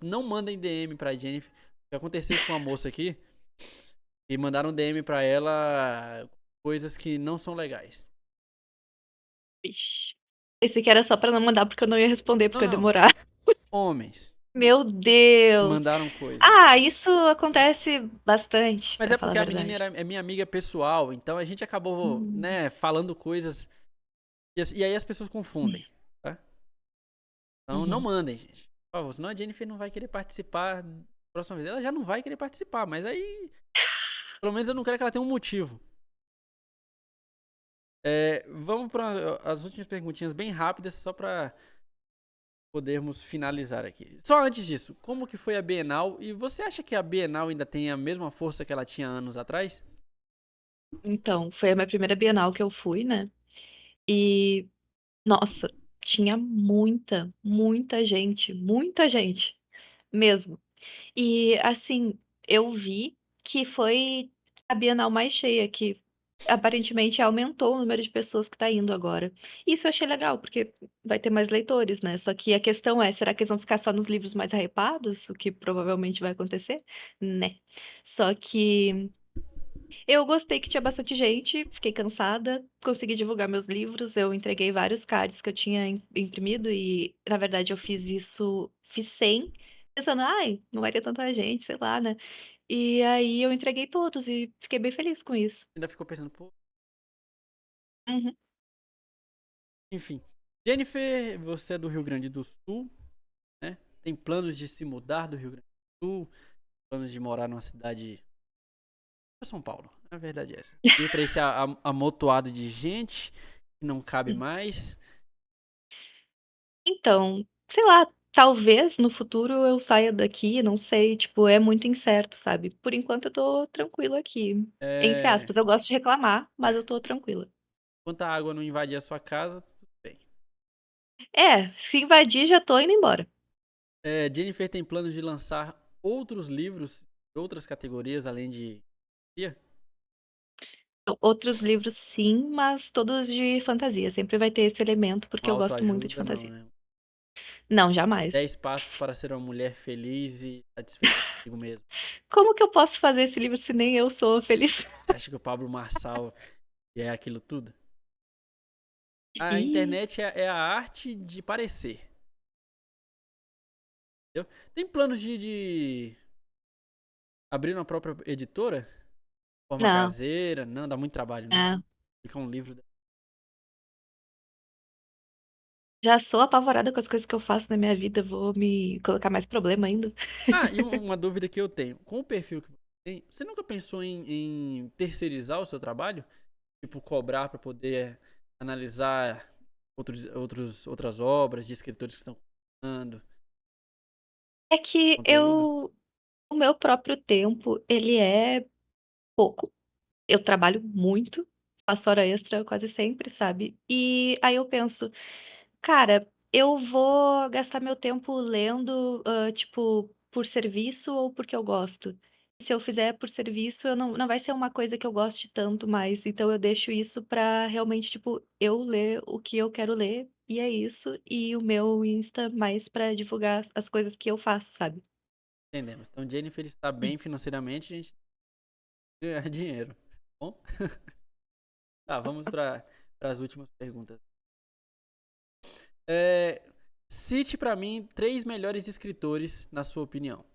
Não mandem DM pra Jennifer. O que aconteceu isso com a moça aqui? E mandaram DM pra ela coisas que não são legais. Ixi. Esse aqui era só pra não mandar, porque eu não ia responder, Não, porque ia não. demorar. Homens Meu Deus! mandaram coisas. Ah, isso acontece bastante, Mas pra é falar a porque a menina verdade. é minha amiga pessoal, então a gente acabou, Hum. né, falando coisas. E aí as pessoas confundem, tá? Então não Uhum. mandem, gente. Por favor, senão a Jennifer não vai querer participar da próxima vez. Ela já não vai querer participar, mas aí. Pelo menos eu não quero que ela tenha um motivo. Vamos para as últimas perguntinhas bem rápidas, só para podermos finalizar aqui. Só antes disso, como que foi a Bienal? E você acha que a Bienal ainda tem a mesma força que ela tinha anos atrás? Então, foi a minha primeira Bienal que eu fui, né? E, nossa, tinha muita gente mesmo. E, assim, eu vi que foi a Bienal mais cheia, que aparentemente aumentou o número de pessoas que tá indo agora. Isso eu achei legal, porque vai ter mais leitores, né? Só que a questão é, será que eles vão ficar só nos livros mais hypados? O que provavelmente vai acontecer, né? Só que Eu gostei que tinha bastante gente, fiquei cansada, consegui divulgar meus livros, eu entreguei vários cards que eu tinha imprimido e, na verdade, eu fiz isso, fiz 100, pensando, ai, não vai ter tanta gente, sei lá, né? E aí eu entreguei todos e fiquei bem feliz com isso. Ainda ficou pensando, pô. Uhum. Enfim. Jennifer, você é do Rio Grande do Sul, né? Tem planos de se mudar do Rio Grande do Sul, planos de morar numa cidade. São Paulo, a verdade é essa. Ir pra esse amontoado de gente que não cabe mais. Então, sei lá, talvez no futuro eu saia daqui, não sei, tipo, é muito incerto, sabe? Por enquanto eu tô tranquila aqui. Entre É, aspas, eu gosto de reclamar, mas é. eu tô tranquila. Enquanto a água não invadir a sua casa, tudo bem. É, se invadir, já tô indo embora. Jennifer tem planos de lançar outros livros de outras categorias além de fantasia? Outros livros sim, mas todos de fantasia. Sempre vai ter esse elemento, Uma porque eu gosto muito de autoajuda, não, fantasia. né? Não, jamais. 10 passos para ser uma mulher feliz e satisfeita consigo mesmo. Como que eu posso fazer esse livro se nem eu sou feliz? Você acha que o Pablo Marçal é aquilo tudo? A Ih, internet é a arte de parecer. Entendeu? Tem planos de abrir uma própria editora? De forma não, caseira? Não, dá muito trabalho, né? não. Fica um livro. Já sou apavorada com as coisas que eu faço na minha vida, vou me colocar mais problema ainda. Ah, e uma dúvida que eu tenho. Com o perfil que você tem, você nunca pensou em terceirizar o seu trabalho? Tipo, cobrar para poder analisar outras obras de escritores que estão começando É que conteúdo? o meu próprio tempo, ele é pouco. Eu trabalho muito, faço hora extra quase sempre, sabe? E aí eu penso, cara, eu vou gastar meu tempo lendo, tipo, por serviço ou porque eu gosto? Se eu fizer por serviço, eu não vai ser uma coisa que eu goste tanto mais, então eu deixo isso pra realmente, tipo, eu ler o que eu quero ler, e é isso, e o meu Insta mais pra divulgar as coisas que eu faço, sabe? Entendemos. Então, Jennifer está bem financeiramente, a gente ganhar dinheiro. Bom, tá, vamos para as últimas perguntas. É, cite para mim três melhores escritores, na sua opinião.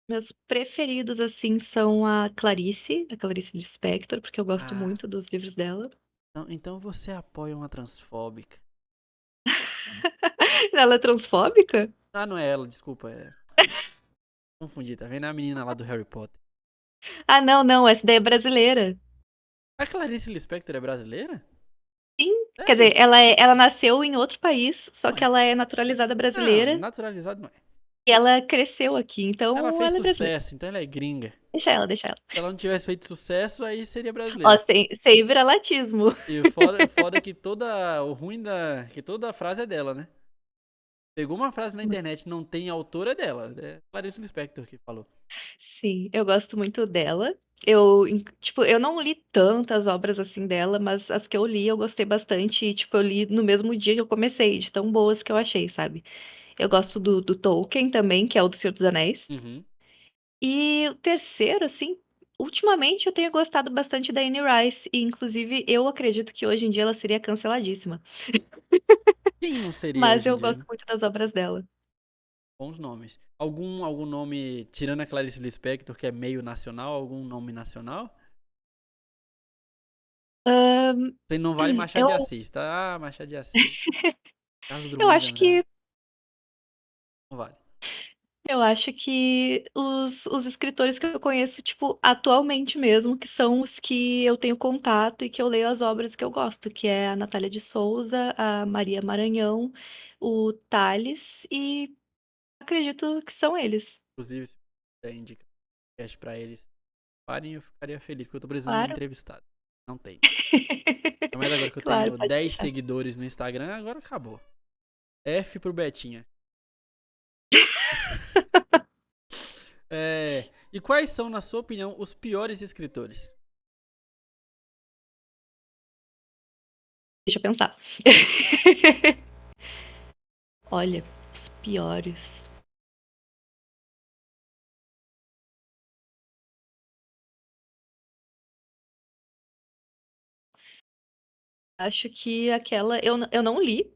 Meus preferidos, assim, são a Clarice Lispector, porque eu gosto Ah, muito dos livros dela. então você apoia uma transfóbica. Ela é transfóbica? Ah, não é ela, desculpa. Confundi, tá vendo? É a menina lá do Harry Potter. Ah, não, não, essa daí é brasileira. A Clarice Lispector é brasileira? Sim, quer dizer, Sério? ela nasceu em outro país, só Não que é. ela é naturalizada Não, brasileira naturalizado não é. e ela cresceu aqui, Ela então fez ela é brasileira. sucesso, então ela é gringa. Deixa ela, deixa ela. Se ela não tivesse feito sucesso, aí seria Ó, brasileira. sem viralatismo. E foda que o ruim que toda a frase é dela, né? Pegou uma frase na internet, não tem autor, é dela. É Clarice Lispector que falou. Sim, eu gosto muito dela. Tipo, eu não li tantas obras assim dela, mas as que eu li eu gostei bastante. E, tipo, eu li no mesmo dia que eu comecei, de tão boas que eu achei, sabe? Eu gosto do Tolkien também, que é o do Senhor dos Anéis. Uhum. E o terceiro, assim, ultimamente eu tenho gostado bastante da Anne Rice. E, inclusive, eu acredito que hoje em dia ela seria canceladíssima. Quem não seria Mas hoje em eu dia, gosto né? muito das obras dela. Bons nomes. Algum nome, tirando a Clarice Lispector, que é meio nacional, algum nome nacional? Ahn, Você não vale Machado eu, de Assis, tá? Ah, Machado de Assis. Carlos eu Drummond de acho Andrade. que Não vale. Eu acho que os escritores que eu conheço, tipo, atualmente mesmo, que são os que eu tenho contato e que eu leio as obras que eu gosto, que é a Natália de Souza, a Maria Maranhão, o Tales, e acredito que são eles. Inclusive, se puder indicar um podcast pra eles, parem, eu ficaria feliz, porque eu tô precisando de Claro. entrevistado. Não tem. Ainda mais agora que eu Claro, tenho pode 10 deixar. seguidores no Instagram, agora acabou. F pro Betinha. E quais são, na sua opinião, os piores escritores? Deixa eu pensar. Olha, os piores. acho que aquela. Eu não li.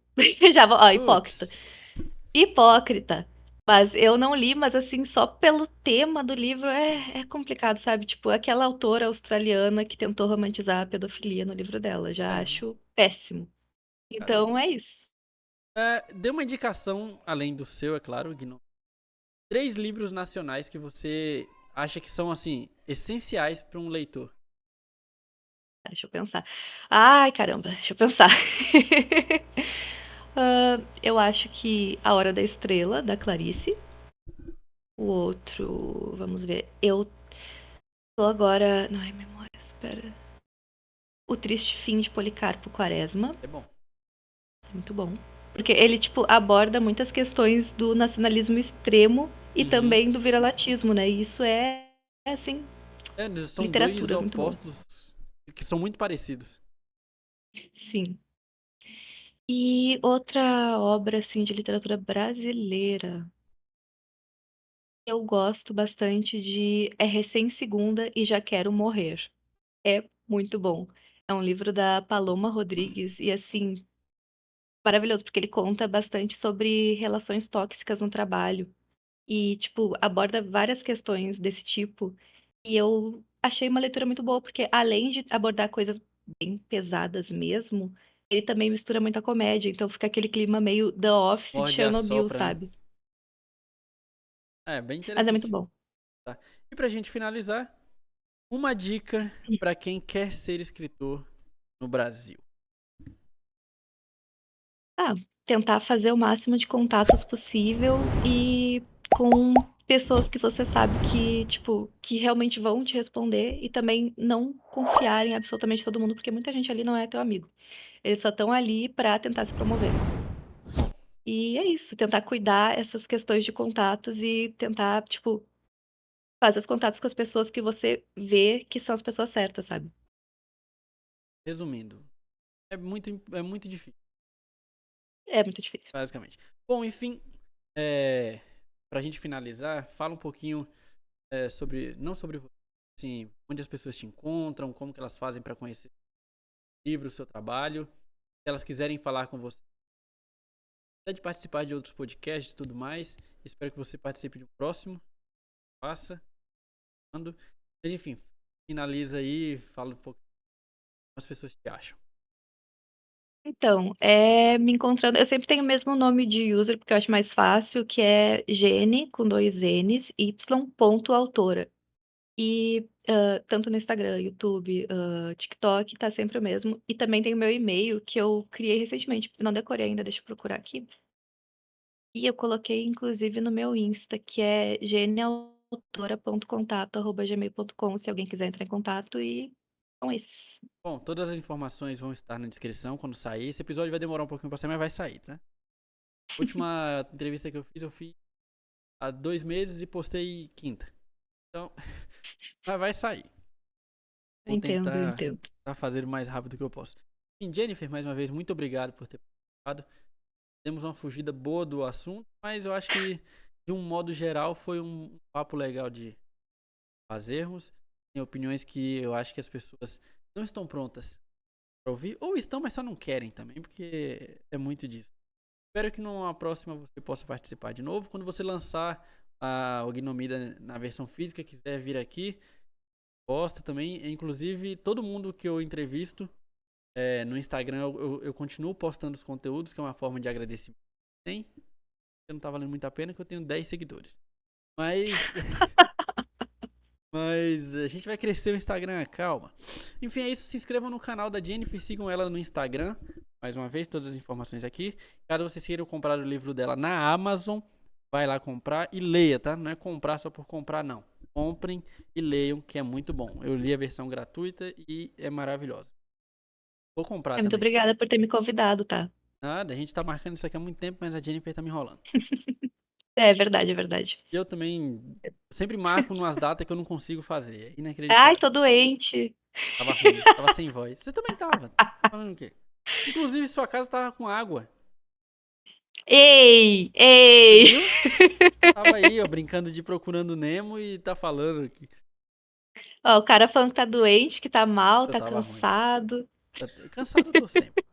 Já vou. Ó, hipócrita. Putz. Hipócrita. Mas eu não li, mas assim, só pelo tema do livro é complicado, sabe? Tipo, aquela autora australiana que tentou romantizar a pedofilia no livro dela. Já É, acho péssimo. cara. Então é isso. Dê uma indicação, além do seu, é claro, Gno. 3 livros nacionais que você acha que são, assim, essenciais para um leitor. Deixa eu pensar. Ai, caramba, deixa eu pensar. Eu acho que A Hora da Estrela, da Clarice. O outro, vamos ver. Eu tô agora. Ai, memória, espera. O Triste Fim de Policarpo Quaresma. É bom. Muito bom. Porque ele, tipo, aborda muitas questões do nacionalismo extremo e Uhum. também do viralatismo, né? E isso assim, São dois literatura, muito bom. opostos que são muito parecidos. Sim. E outra obra, assim, de literatura brasileira. Eu gosto bastante de É Recém-Segunda e Já Quero Morrer. É muito bom. É um livro da Paloma Rodrigues e, assim, maravilhoso, porque ele conta bastante sobre relações tóxicas no trabalho. E, tipo, aborda várias questões desse tipo. E eu achei uma leitura muito boa, porque além de abordar coisas bem pesadas mesmo, ele também mistura muita comédia. Então fica aquele clima meio The Office de Morde e Chernobyl, assopra, né? sabe? É, bem Mas é muito interessante. bom. Tá. E pra gente finalizar, uma dica pra quem quer ser escritor no Brasil. Ah, tentar fazer o máximo de contatos possível e com pessoas que você sabe que, tipo, que realmente vão te responder e também não confiar em absolutamente todo mundo, porque muita gente ali não é teu amigo. Eles só estão ali pra tentar se promover. E é isso, tentar cuidar essas questões de contatos e tentar, tipo, fazer os contatos com as pessoas que você vê que são as pessoas certas, sabe? Resumindo, é muito difícil, É muito difícil. basicamente. Bom, enfim, pra gente finalizar, fala um pouquinho não sobre você, assim, onde as pessoas te encontram, como que elas fazem pra conhecer o livro, o seu trabalho. Se elas quiserem falar com você, pode participar de outros podcasts e tudo mais. Espero que você participe de um próximo. Faça. Quando. Mas, enfim, finaliza aí, fala um pouco como as pessoas te acham. Então, me encontrando. Eu sempre tenho o mesmo nome de user, porque eu acho mais fácil, que é Gene, com dois N's, y.autora. E tanto no Instagram, YouTube, TikTok, tá sempre o mesmo. E também tem o meu e-mail, que eu criei recentemente. Não decorei ainda, deixa eu procurar aqui. E eu coloquei, inclusive, no meu Insta, que é genialautora.contato@gmail.com, se alguém quiser entrar em contato. E são esses. Bom, todas as informações vão estar na descrição quando sair. Esse episódio vai demorar um pouquinho pra sair, mas vai sair, tá? A última entrevista que eu fiz há 2 meses e postei quinta. Então, mas vai sair. Eu Vou entendo, eu tentar entendo. fazer o mais rápido que eu posso. Enfim, Jennifer, mais uma vez, muito obrigado por ter participado. Temos uma fugida boa do assunto, mas eu acho que, de um modo geral, foi um papo legal de fazermos. Tem opiniões que eu acho que as pessoas não estão prontas para ouvir, ou estão, mas só não querem também, porque é muito disso. Espero que numa próxima você possa participar de novo. Quando você lançar o Gnomida na versão física, quiser vir aqui, posta também. Inclusive, todo mundo que eu entrevisto no Instagram, eu continuo postando os conteúdos, que é uma forma de agradecimento. Tem? Não tá valendo muito a pena, que eu tenho 10 seguidores. Mas, mas a gente vai crescer o Instagram, calma. Enfim, é isso. Se inscrevam no canal da Jennifer, sigam ela no Instagram. Mais uma vez, todas as informações aqui. Caso vocês queiram comprar o livro dela na Amazon, vai lá comprar e leia, tá? Não é comprar só por comprar, não. Comprem e leiam, que é muito bom. Eu li a versão gratuita e é maravilhosa. Vou comprar Muito também. obrigada por ter me convidado, tá? Nada, a gente tá marcando isso aqui há muito tempo, mas a Jennifer tá me enrolando. É verdade, é verdade. E eu também sempre marco numas datas que eu não consigo fazer. É Ai, inacreditável. tô doente. Tava ruim, tava sem voz. Você também tava. Tá falando o quê? Inclusive, sua casa tava com água. Ei, Você ei. viu? Tava aí, ó, brincando de Procurando Nemo e tá falando que Ó, o cara falando que tá doente, que tá mal, eu tá tava ruim. cansado. Cansado eu tô sempre.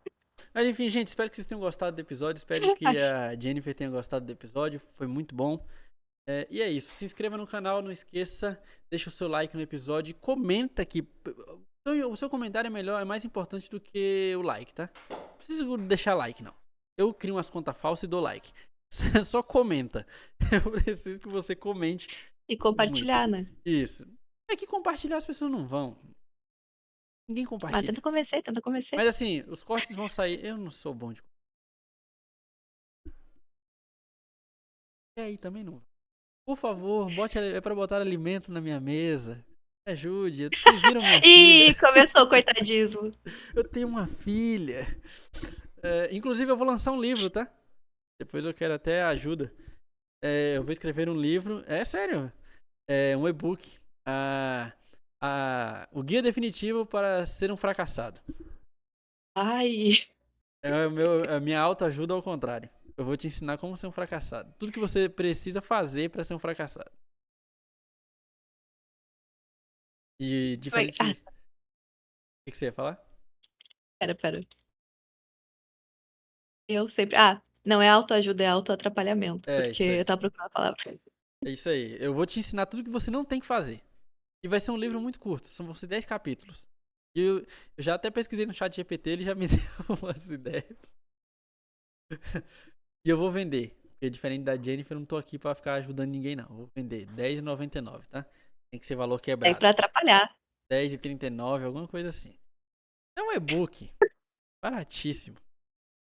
Mas enfim, gente, espero que vocês tenham gostado do episódio. Espero que a Jennifer tenha gostado do episódio. Foi muito bom. E é isso. Se inscreva no canal, não esqueça. Deixa o seu like no episódio e comenta aqui. O seu comentário é melhor, é mais importante do que o like, tá? Não precisa deixar like, não. Eu crio umas contas falsas e dou like. Só comenta. Eu preciso que você comente E muito. compartilhar, né? Isso. É que compartilhar as pessoas não vão. Ninguém Mas compartilha. tenta convencer, tenta convencer. Mas assim, os cortes vão sair. Eu não sou bom de. E aí também não. Por favor, bote. É pra botar alimento na minha mesa. Me ajude. Vocês viram minha filha? Ih, começou o coitadismo. Eu tenho uma filha. Inclusive, eu vou lançar um livro, tá? Depois eu quero até ajuda. Eu vou escrever um livro. É sério. Um e-book. O guia definitivo para ser um fracassado. Ai, A minha autoajuda ao contrário. Eu vou te ensinar como ser um fracassado. Tudo que você precisa fazer para ser um fracassado. E diferente. O que você ia falar? pera. Eu sempre. Não é autoajuda, é autoatrapalhamento. É Porque isso aí. eu tava procurando a palavra. É isso aí. Eu vou te ensinar tudo que você não tem que fazer. E vai ser um livro muito curto. Vão ser 10 capítulos. E eu já até pesquisei no chat GPT, ele já me deu umas ideias. E eu vou vender. Porque diferente da Jennifer, eu não tô aqui pra ficar ajudando ninguém, não. Eu vou vender R$10,99, tá? Tem que ser valor É quebrado. pra atrapalhar. R$10,39, alguma coisa assim. É um e-book. Baratíssimo.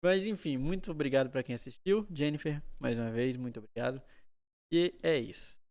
Mas enfim, muito obrigado pra quem assistiu. Jennifer, mais uma vez, muito obrigado. E é isso.